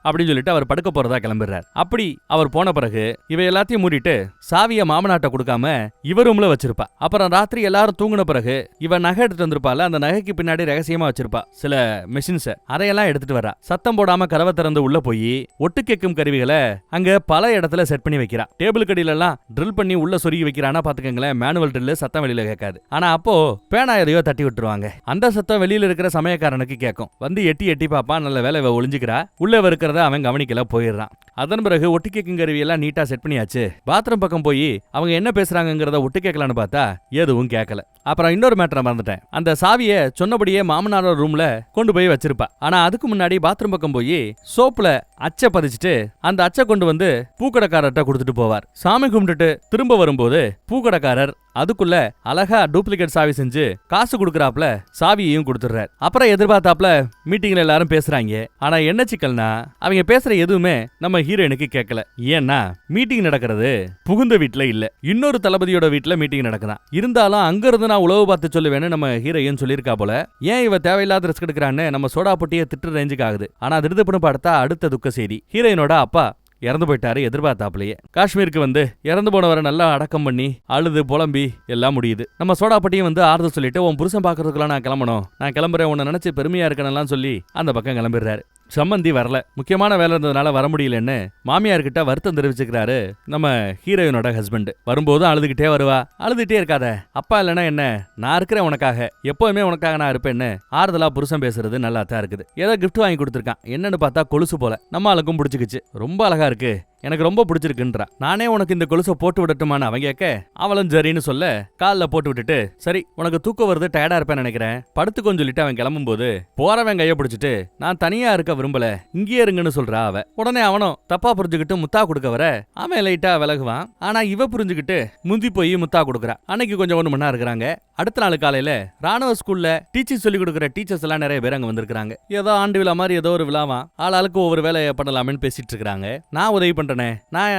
அப்படின்னு சொல்லிட்டு அவர் படுக்க போறதா கிளம்பிடுறார். அப்படி அவர் போன பிறகு இவ எல்லாத்தையும் மூடிட்டு சாவிய மாமனாட்ட கொடுக்காம இவ ரூம்ல வச்சிருப்பா. அப்புறம் ராத்திரி எல்லாரும் தூங்கின பிறகு இவ நகை எடுத்துட்டு வந்திருப்பால, அந்த நகைக்கு பின்னாடி ரகசியமா வச்சிருப்பா சில மெஷின்ஸ். அதையெல்லாம் எடுத்துட்டு வரா. சத்தம் போடாம கதவை திறந்து உள்ள போய் ஒட்டு கேட்கும் கருவிகளை அங்க பல இடத்துல செட் பண்ணி வைக்கிறா. டேபிள் கடியில எல்லாம் ட்ரில் பண்ணி உள்ள சொருகி வைக்கிறானா பாத்துக்கங்களேன். மேனுவல் ட்ரில், சத்தம் வெளியில கேட்காது. ஆனா அப்போ பேனா எதையோ தட்டி விட்டுருவாங்க. அந்த சத்தம் வெளியில இருக்கிற சமயக்காரனுக்கு கேட்கும். வந்து எட்டி எட்டி பாப்பா. நல்ல வேலை ஒளிஞ்சுக்கிறா. உள்ள இருக்கிறத அவன் கவனிக்கல, போயிடுறான். அதன் பிறகு ஒட்டு கேட்கும் கருவி எல்லாம் நீட்டா செட் பண்ணியாச்சு. பாத்ரூம் பக்கம் போய் அவங்க என்ன பேசுறாங்கிறத ஒட்டு கேட்கலான்னு பார்த்தா எதுவும் கேட்கல. அப்புறம் இன்னொரு மேட்டரை மறந்துட்டேன். அந்த சாவிய சொன்னபடியே மாமனாரோட ரூம்ல கொண்டு போய் வச்சிருப்பா. ஆனா அதுக்கு முன்னாடி பாத்ரூம் பக்கம் போய் சோப்புல அச்சை பதிச்சுட்டு அந்த அச்சை கொண்டு வந்து பூக்கடைக்காரர்கிட்ட கொடுத்துட்டு போவார். சாமி கும்பிட்டுட்டு திரும்ப வரும்போது பூக்கடைக்காரர் அதுக்குள்ள அழகா டூப்ளிகேட் சாவி செஞ்சு காசு கொடுக்கறாப்ல சாவியையும் கொடுத்துடுறாரு. அப்புறம் எதிர்பார்த்தாப்ல மீட்டிங்ல எல்லாரும் பேசுறாங்க. ஆனா என்ன சிக்கல்னா, அவங்க பேசுற எதுவுமே நம்ம ஹீரோயினுக்கு கேட்கல. ஏன்னா மீட்டிங் நடக்கிறது புகுந்த வீட்டுல இல்ல, இன்னொரு தளபதியோட வீட்டுல மீட்டிங் நடக்குதான். இருந்தாலும் அங்க இருந்து நான் உளவு பார்த்து சொல்லுவேன்னு நம்ம ஹீரோயின் சொல்லியிருக்கா போல. ஏன் இவ தேவையில்லாத ரிஸ்க் எடுக்கிறான்னு நம்ம சோடா பொட்டியை திட்டு ரேஞ்சுக்கு ஆகுது. ஆனா திருத்தப்படும் பார்த்தா அடுத்த துக்க செய்தி, ஹீரோயினோட அப்பா இறந்து போயிட்டாரு. எதிர்பார்த்தாப்லயே காஷ்மீருக்கு வந்து இறந்து போனவரை நல்லா அடக்கம் பண்ணி அழுது புலம்பி எல்லாம் முடியுது. நம்ம சோடாப்பட்டியும் வந்து ஆறுதல் சொல்லிட்டு, உன் புருஷன் பாக்குறதுக்குலாம் நான் கிளம்பணும், நான் கிளம்புறேன், உன்னை நினைச்சு பெருமையா இருக்கணும்லாம் சொல்லி அந்த பக்கம் கிளம்பிடுறாரு. சம்பந்தி வரல, முக்கியமான வேலை இருந்ததுனால வர முடியலன்னு மாமியார்கிட்ட வருத்தம் தெரிவிச்சுக்கிறாரு நம்ம ஹீரோயினோட ஹஸ்பண்ட். வரும்போது அழுதுகிட்டே வருவா. அழுதுகிட்டே இருக்காத, அப்பா இல்லைன்னா என்ன, நான் இருக்கிறேன் உனக்காக, எப்பவுமே உனக்காக நான் இருப்பேன்னு ஆறுதலா புருஷன் பேசுறது நல்லா தான் இருக்குது. ஏதோ கிஃப்ட் வாங்கி கொடுத்துருக்கான். என்னன்னு பார்த்தா கொலுசு போல. நம்ம ஆளுக்கும் பிடிச்சிக்கிச்சு. ரொம்ப அழகா இருக்கு, எனக்கு ரொம்ப பிடிச்சிருக்குன்றா. நானே உனக்கு இந்த கொலுசை போட்டு விடட்டுமான்னு அவன் கேட்க, அவளும் சரின்னு சொல்ல காலில் போட்டு விட்டுட்டு, சரி உனக்கு தூக்கம் வருது, டயர்டா இருப்பேன்னு நினைக்கிறேன், படுத்துக்கோன்னு சொல்லிட்டு அவன் கிளம்பும் போது போறவன் கைய பிடிச்சிட்டு, நான் தனியா இருக்க விரும்பல, இங்கேயே இருங்கன்னு சொல்றா அவ. உடனே அவனும் தப்பா புரிஞ்சுக்கிட்டு முத்தா கொடுக்க வர அவன் லைட்டா விலகுவான். ஆனா இவ புரிஞ்சுக்கிட்டு முந்தி போய் முத்தா கொடுக்குறா. அன்னைக்கு கொஞ்சம் ஒண்ணு மண்ணா இருக்கிறாங்க. அடுத்த நாள் காலையில ராணுவ ஸ்கூல்ல டீச்சர் சொல்லி கொடுக்குற டீச்சர்ஸ் எல்லாம் நிறைய பேர் அங்க வந்திருக்காங்க. ஏதோ ஆண்டு விழா மாதிரி ஏதோ ஒரு விழாவா, ஆளாளுக்கு ஒவ்வொரு வேலையை பண்ணலாமேன்னு பேசிட்டு இருக்காங்க. நான் உதவி பண்றேனே, நான்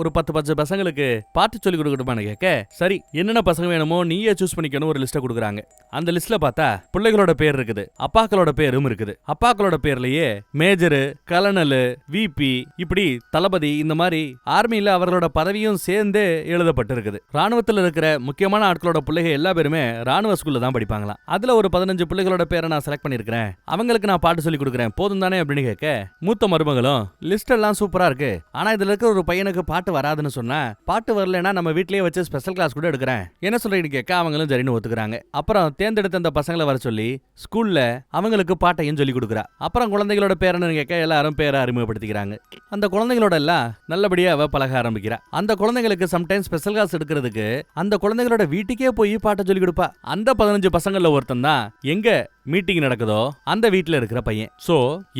ஒரு 10 பசங்களுக்கு பாட்டு சொல்லி கொடுக்கணுமான்னு கேட்க, சரி என்னென்ன பசங்க வேணுமோ நீயே சூஸ் பண்ணிக்கணும் ஒரு லிஸ்ட்டை கொடுக்குறாங்க. அந்த லிஸ்ட்ல பார்த்தா பிள்ளைகளோட பேர் இருக்குது, அப்பாக்களோட பேரும் இருக்குது. அப்பாக்களோட பேர்லயே மேஜரு, கலனல், விபி, இப்படி தளபதி, இந்த மாதிரி ஆர்மியில அவர்களோட பதவியும் சேர்ந்தே எழுதப்பட்டிருக்குது. ராணுவத்தில் இருக்கிற முக்கியமான ஆட்களோட பிள்ளைகள் எல்லா பேருமே ராணுவ ஸ்கூல்ல தான் படிப்பாங்களாம். அதுல ஒரு 15 பிள்ளைகளோட பேரை நான் செலக்ட் பண்ணிருக்கிறேன், அவங்களுக்கு நான் பாட்டு சொல்லி கொடுக்குறேன், போதும் தானே அப்படின்னு கேட்க, மூத்த மருமகளும் லிஸ்ட் எல்லாம் சூப்பரா இருக்கு, ஆனா இதுல இருக்க ஒரு பையனுக்கு பாட்டு வராதுன்னு சொன்னா, பாட்டு வரலன்னா நம்ம வீட்லயே வச்சு ஸ்பெஷல் கிளாஸ் கூட எடுக்கிறேன், என்ன சொல்றீங்கன்னு கேட்க அவங்களும் சரின்னு ஒத்துக்கிறாங்க. அப்புறம் தேர்ந்தெடுத்த அந்த பசங்களை வர சொல்லி ஸ்கூல்ல அவங்களுக்கு பாட்டையும் சொல்லி கொடுக்குறா. அப்புறம் குழந்தைகளோட பேரன்னு கேட்க எல்லாரும் பேரை அறிமுகப்படுத்திக்கிறாங்க. அந்த குழந்தைகளோட எல்லாம் நல்லபடியா அவ பழக ஆரம்பிக்கிறா. அந்த குழந்தைங்களுக்கு சம்டைம்ஸ் ஸ்பெஷல் கிளாஸ் எடுக்கிறதுக்கு அந்த குழந்தைகளோட வீட்டுக்கே போய் பாட்டை சொல்லி கொடுப்பா. அந்த 15 பசங்கள்ல ஒருத்தன் தான் எங்க மீட்டிங் நடக்குதோ அந்த வீட்டுல இருக்கிற பையன். சோ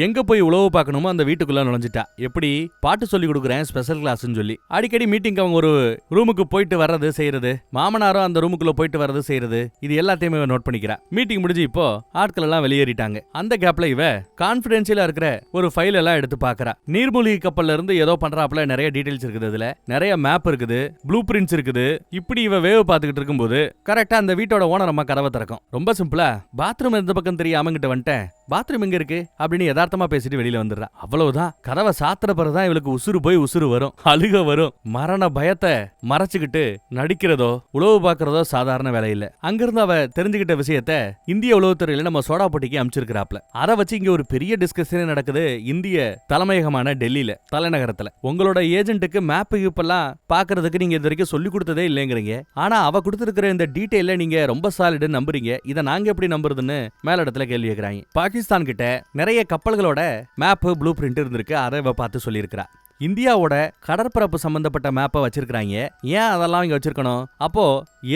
எங்க போய் உழவு பார்க்கணுமோ அந்த வீட்டுக்குள்ள நுழைஞ்சிட்டா. எப்படி பாட்டு சொல்லி கொடுக்குற கொடுக்குறேன் ஸ்பெஷல் கிளாஸ்னு சொல்லி. அடிக்கடி மீட்டிங் அவங்க ஒரு ரூமுக்கு போயிட்டு வர்றது செய்யறது, மாமனாரும் அந்த ரூமுக்குள்ள போயிட்டு வர்றது செய்யறது, இது எல்லாத்தையுமே நோட் பண்ணிக்கிறா. மீட்டிங் முடிஞ்சு இப்போ ஆட்கள் எல்லாம் வெளியேறிட்டாங்க. அந்த கேப்ல இவ கான்பிடென்ஷியலா இருக்கிற ஒரு ஃபைல் எல்லாம் எடுத்து பாக்குறா. நீர்மூழ்கி கப்பல்ல இருந்து ஏதோ பண்றாப்ல நிறைய டீடைல்ஸ் இருக்குது, அதுல நிறைய மேப் இருக்குது, ப்ளூ பிரிண்ட்ஸ் இருக்குது. இப்படி இவ வேவ் பாத்துக்கிட்டு இருக்கும்போது கரெக்டா அந்த வீட்டோட ஓனர் அம்மா கதவை திறக்கும். ரொம்ப சிம்பிளா, பாத்ரூம் எந்த பக்கம் தெரியாம கிட்ட வந்துட்டேன், பாத்ரூம் எங்க இருக்கு அப்படின்னு யதார்த்தமா பேசிட்டு வெளியில வந்துடுறா. அவ்வளவுதான். கதவை சாத்திர பிறகுதான் இவளுக்கு உசுறு போய் உசுறு வரும், அழுக வரும். மரண பயத்தை மறைச்சுக்கிட்டு நடிக்கிறதோ உளவு பாக்குறதோ சாதாரண வேலை இல்ல. அங்கிருந்து அவ தெரிஞ்சுக்கிட்ட விஷயத்த இந்திய உளவுத்துறையில நம்ம சோடா போட்டிக்கு அனுப்பிச்சிருக்கிறாப்ல. அதை வச்சு இங்க ஒரு பெரிய டிஸ்கஷனே நடக்குது இந்திய தலைமையகமான டெல்லியில, தலைநகரத்துல. உங்களோட ஏஜென்ட்டுக்கு மேப் இப்பெல்லாம் பாக்குறதுக்கு நீங்க இது வரைக்கும் சொல்லி கொடுத்ததே இல்லைங்கிறீங்க, ஆனா அவ கொடுத்திருக்கிற இந்த டீடைல நீங்க ரொம்ப சாலிடு நம்புறீங்க, இதை நாங்க எப்படி நம்புறதுன்னு மேலிடத்துல கேள்வி கேட்கிறாங்க. பாகிஸ்தான் கிட்ட நிறைய கப்பல்களோட மேப் ப்ளூ பிரிண்ட் இருந்திருக்கு, அதை இவ பார்த்து சொல்லியிருக்கிறா. இந்தியாவோட கடற்பரப்பு சம்பந்தப்பட்ட மேப்பை வச்சிருக்காங்க, ஏன் அதெல்லாம் இங்க வச்சிருக்கணும்? அப்போ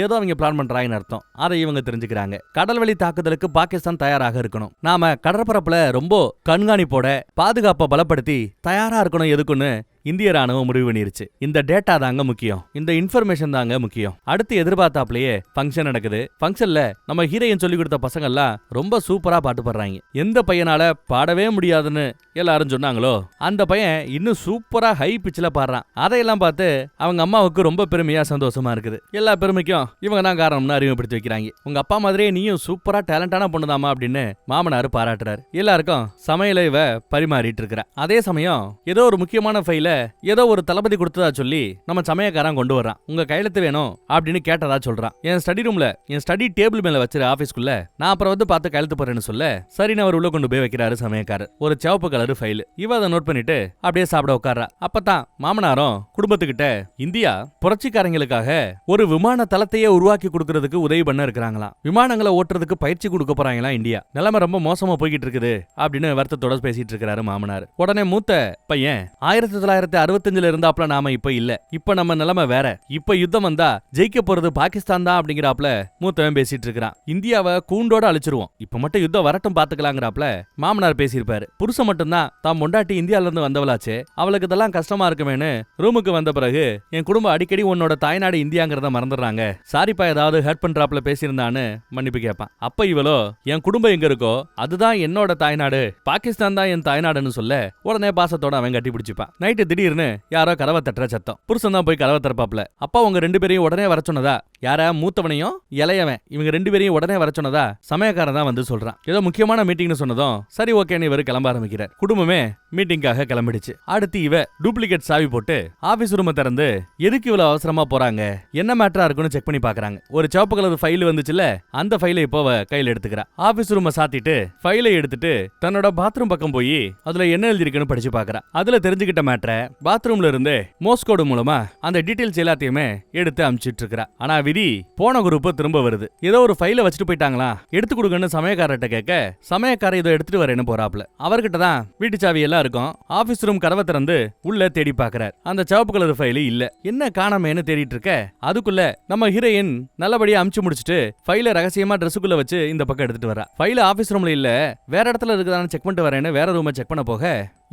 ஏதோ அவங்க பிளான் பண்றாங்கன்னு அர்த்தம். அதை இவங்க தெரிஞ்சுக்கிறாங்க. கடல்வழி தாக்குதலுக்கு பாகிஸ்தான் தயாராக இருக்கணும், நாம கடற்பரப்புல ரொம்ப கண்காணிப்போட பாதுகாப்பை பலப்படுத்தி தயாரா இருக்கணும் எதுக்குன்னு இந்திய ராணுவம் முடிவு பண்ணிருச்சு. இந்த டேட்டா தாங்க முக்கியம், இந்த இன்ஃபர்மேஷன் தாங்க முக்கியம். அடுத்து எதிர்பார்த்தாப்லயே ஃபங்க்ஷன் நடக்குது. ஃபங்க்ஷன்ல நம்ம ஹீரோயின் சொல்லி கொடுத்த பசங்க எல்லாம் ரொம்ப சூப்பரா பாட்டு பாடுறாங்க. எந்த பையனால பாடவே முடியாதுன்னு எல்லாரும் சொன்னாங்களோ அந்த பையன் இன்னும் சூப்பரா ஹை பிச்சில் பாடுறான். அதையெல்லாம் பார்த்து அவங்க அம்மாவுக்கு ரொம்ப பெருமையா சந்தோஷமா இருக்குது. எல்லா பெருமைக்கும் இவங்க தான் காரணம்னு அறிமுகப்படுத்தி வைக்கிறாங்க. உங்க அப்பா மாதிரியே நீயும் சூப்பரா டேலண்டான பொண்ணுதாமா அப்படின்னு மாமனார் பாராட்டுறாரு. எல்லாருக்கும் சமையல இவ பரிமாறிட்டு இருக்கிறா. அதே சமயம் ஏதோ ஒரு முக்கியமான ஃபைல ஏதோ ஒரு தளபதி கொடுத்ததா சொல்லி நம்ம சமயக்காரன் கொண்டு வர்றான். உங்க கையெழுத்து வேணும் அப்படின்னு கேட்டதா சொல்றான். என் ஸ்டடி ரூம்ல என் ஸ்டடி டேபிள் மேல வச்சிரு ஆபீஸ்க்குள்ள, நான் அப்புறம் வந்து பார்த்து கையெழுத்து போறேன்னு சொல்ல சரின்னு அவர் உள்ள கொண்டு போய் வைக்கிறாரு சமயக்காரர். ஒரு சிவப்பு கலர் ஃபைல். இவ அதை நோட் பண்ணிட்டு அப்படியே சாப்பிட உட்கார்றா. அப்பதான் மாமனாரும் குடும்பத்துக்கிட்ட இந்தியா புரட்சிக்காரங்களுக்காக ஒரு விமான தளத்தையே உருவாக்கி கொடுக்கறதுக்கு உதவி பண்ண இருக்கிறாங்களாம், விமானங்களை ஓட்டுறதுக்கு பயிற்சி கொடுக்க போறாங்களா இந்தியா, நிலைமை ரொம்ப மோசமா போய்கிட்டு இருக்குது அப்படின்னு வருத்தத்தோட பேசிட்டு இருக்காரு மாமனார். உடனே மூத்த பையன் 1965 இருந்தாப்ல நாம இப்ப இல்ல, இப்ப நம்ம நிலைமை வேற, இப்ப யுத்தம் வந்தா ஜெயிக்க போறது பாகிஸ்தான் தான் அப்படிங்கிறாப்ல மூத்தவன் பேசிட்டு இருக்கிறான். இந்தியாவை கூண்டோட அழிச்சிருவோம், இப்ப மட்டும் யுத்தம் வரட்டும் பாத்துக்கலாங்கிறாப்ல மாமனார் பேசியிருப்பாரு. புருஷன் மட்டும்தான் தான் பொண்டாட்டி இந்தியால இருந்து வந்தவளாச்சே, அவளுக்கு இதெல்லாம் கஷ்டமா இருக்குமேனு ரூமுக்கு வந்த பிறகு என் குடும்பம் அடிக்கடி உன்னோட தாய்நாடு இந்தியாங்கிறத மறந்துடுறாங்க, சாரிப்பா ஏதாவது ஹர்ட் பண்றாப்ல பேசியிருந்தான்னு மன்னிப்பு கேட்பான். அப்ப இவளோ என் குடும்பம் எங்க இருக்கோ அதுதான் என்னோட தாய்நாடு, பாகிஸ்தான் தான் என் தாய்நாடுன்னு சொல்ல உடனே பாசத்தோட அவன் கட்டி பிடிச்சிப்பான். நைட்டு திடீர்னு யாரோ கதவை தட்டுற சத்தம். புருஷன் தான் போய் கதவை திறப்பாப்ல. அப்பா உங்க ரெண்டு பேரையும் உடனே வர சொன்னதா, யார மூத்தவனையும் இளையவன் இவங்க ரெண்டு பேரையும் உடனே வர சொன்னதா சமயக்காரன் தான் வந்து சொல்றான். ஏதோ முக்கியமான மீட்டிங்னு சொன்னதும் சரி ஓகேன்னு இவர் கிளம்ப ஆரம்பிக்கிறார். குடும்பமே மீட்டிங்காக கிளம்பிடுச்சு. அடுத்து இவ டூப்ளிகேட் சாவி போட்டு ஆபீஸ் ரூமை திறந்து எதுக்கு இவ்வளவு அவசரமா போறாங்க, என்ன மேட்டரா இருக்குன்னு செக் பண்ணி பாக்குறாங்க. ஒரு சிவப்பு கலர் ஃபைல் வந்துச்சுல, அந்த ஃபைலை இப்போ கையில எடுத்துக்கிறா. ஆபீஸ் ரூமை சாத்திட்டு ஃபைலை எடுத்துட்டு தன்னோட பாத்ரூம் பக்கம் போய் அதுல என்ன எழுதிருக்குன்னு படிச்சு பாக்குறா. அதுல தெரிஞ்சுக்கிட்ட மேட்டரை பாத்ரூம்ல இருந்து மோஸ்கோடு மூலமா அந்த டீடைல்ஸ் எல்லாத்தையுமே எடுத்து அனுப்பிச்சிட்டு இருக்கா. ஆனா விதி போன குரூப் திரும்ப வருது. ஏதோ ஒரு ஃபைலை வச்சுட்டு போயிட்டாங்களா, எடுத்து கொடுங்கன்னு சமயக்காரர்கிட்ட கேட்க சமயக்காரர் இதை எடுத்துட்டு வரேன்னு போறாப்ல. அவர்கிட்ட தான் வீட்டு சாவி எல்லாம் இருக்கும். ஆபீஸ் ரூம் கதவை திறந்து உள்ள தேடி பாக்குறார். அந்த சிவப்பு கலர் ஃபைல் இல்ல, என்ன காணாமேன்னு தேடிட்டு இருக்க அதுக்குள்ள நம்ம ஹீரோயின் நல்லபடியா அமுச்சு முடிச்சுட்டு ஃபைலை ரகசியமா ட்ரெஸ்ஸுக்குள்ள வச்சு இந்த பக்கம் எடுத்துட்டு வரா. ஃபைல் ஆபீஸ் ரூம்ல இல்ல, வேற இடத்துல இருக்குதான்னு செக் பண்ணிட்டு வரேன்னு வேற ரூமை செக் பண்ண போக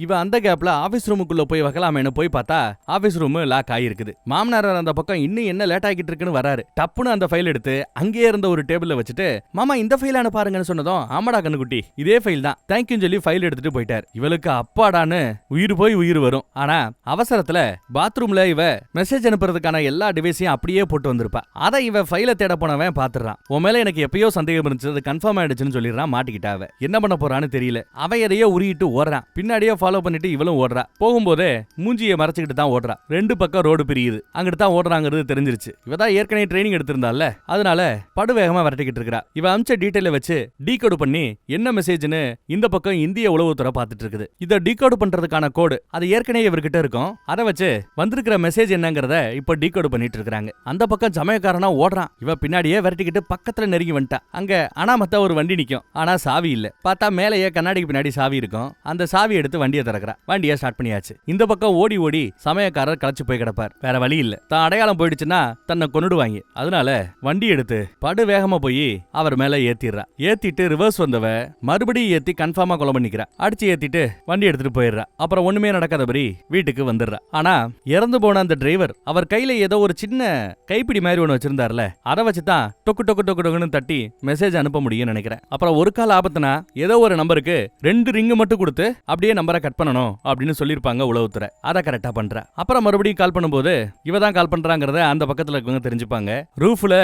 இவ அந்த கேப்ல ஆபீஸ் ரூமுக்குள்ள போய் வைக்கலாமேன்னு போய் பார்த்தா ஆபீஸ் ரூம் லாக் ஆகிருக்குது. மாமனார் அந்த பக்கம் இன்னும் என்ன லேட் ஆகிட்டு இருக்குன்னு வராரு. டப்புன்னு அந்த ஃபைல் எடுத்து அங்கேயே இருந்த ஒரு டேபிள்ல வச்சுட்டு மாமா இந்த ஃபைலான பாருங்கன்னு சொன்னதும் ஆமாடா கண்ணுக்குட்டி இதே ஃபைல் தான் தேங்க்யூன்னு சொல்லி ஃபைல் எடுத்துட்டு போயிட்டார். இவளுக்கு அப்பாடான்னு உயிர் போய் உயிர் வரும். ஆனா அவசரத்துல பாத்ரூம்ல இவ மெசேஜ் அனுப்புறதுக்கான எல்லா டிவைஸையும் அப்படியே போட்டு வந்திருப்பா. அதை இவ ஃபைலை தேட போனவன் பாத்துறான். உன் மேல எனக்கு எப்பயோ சந்தேகம் இருந்துச்சு, அது கன்ஃபார்ம் ஆயிடுச்சுன்னு சொல்லிடுறான். மாட்டிக்கிட்டா. அவ என்ன பண்ண போறான்னு தெரியல. அவ எதையோ உருகிட்டு ஓடுறான். பின்னாடியே ஃபாலோ பண்ணிட்டு இவளும் ஓடுறா. போகும்போதே மூஞ்சியை மறைச்சுக்கிட்டு தான் ஓடுறா. ரெண்டு பக்கம் ரோடு பிரியுது. அங்கிட்டு தான் ஓடுறாங்கிறது தெரிஞ்சிருச்சு. இவதான் ஏற்கனவே ட்ரைனிங் எடுத்திருந்தால, அதனால படுவேகமா விரட்டிக்கிட்டு இருக்கா. இவ அமிச்ச டீடைல வச்சு டீகோடு பண்ணி என்ன மெசேஜ்னு இந்த பக்கம் இந்திய உளவுத்துறை பார்த்துட்டு இருக்குது. இதை டீகோடு பண்றதுக்கான கோடு அது ஏற்கனவே இவர்கிட்ட இருக்கும். அதை வச்சு வந்திருக்கிற மெசேஜ் என்னங்கறத இப்ப டீகோடு பண்ணிட்டு இருக்காங்க. அந்த பக்கம் சமயக்காரனா ஓடுறான். இவ பின்னாடியே விரட்டிக்கிட்டு பக்கத்துல நெருங்கி வந்துட்டா. அங்க அனாமத்தா ஒரு வண்டி நிக்கும். ஆனா சாவி இல்ல. பார்த்தா மேலேயே கண்ணாடிக்கு பின்னாடி சாவி இருக்கும். அந்த சாவி எடுத்து வண்டியை திறக்கிறா. வண்டியை ஸ்டார்ட் பண்ணியாச்சு. இந்த பக்கம் ஓடி ஓடி சமயக்காரர் களைச்சு போய் கிடப்பார். வேற வழி இல்ல. தான் அடையாளம் போயிடுச்சுன்னா தன்னை கொன்னுடுவாங்க. அதனால வண்டி எடுத்து படு வேகமா போய் அவர் மேல ஏத்திடுறா. ஏத்திட்டு ரிவர்ஸ் வந்தவ மறுபடியும் ஏத்தி கன்ஃபார்மா கொலை பண்ணிக்கிறா. அடிச்சு ஏத்திட்டு வண்டி எடுத்துட்டு போயிடுறா. அப்புறம் ஒண்ணுமே நடக்காதபடி வீட்டுக்கு வந்துடுறா. ஆனா இறந்து போன அந்த டிரைவர் அவர் கையில ஏதோ ஒரு சின்ன கைப்பிடி மாதிரி ஒண்ணு வச்சிருந்தாருல, அதை வச்சுதான் டொக்கு டொக்கு டொக்கு டொக்குன்னு தட்டி மெசேஜ் அனுப்ப முடியும்னு நினைக்கிறேன். அப்புறம் ஒரு கால ஆபத்துனா ஏதோ ஒரு நம்பருக்கு 2 ரிங்கு மட்டும் கொடுத்து அப்படியே நம்பரை கட் பண்ணணும் அப்படின்னு சொல்லிருப்பாங்க உளவுத்துறை. அதை கரெக்டா பண்ற. அப்புறம் மறுபடியும் கால் பண்ணும்போது இவதான் கால் பண்றாங்கறத அந்த பக்கத்துல இருக்கவங்க தெரிஞ்சுப்பாங்க. ரூஃப்ல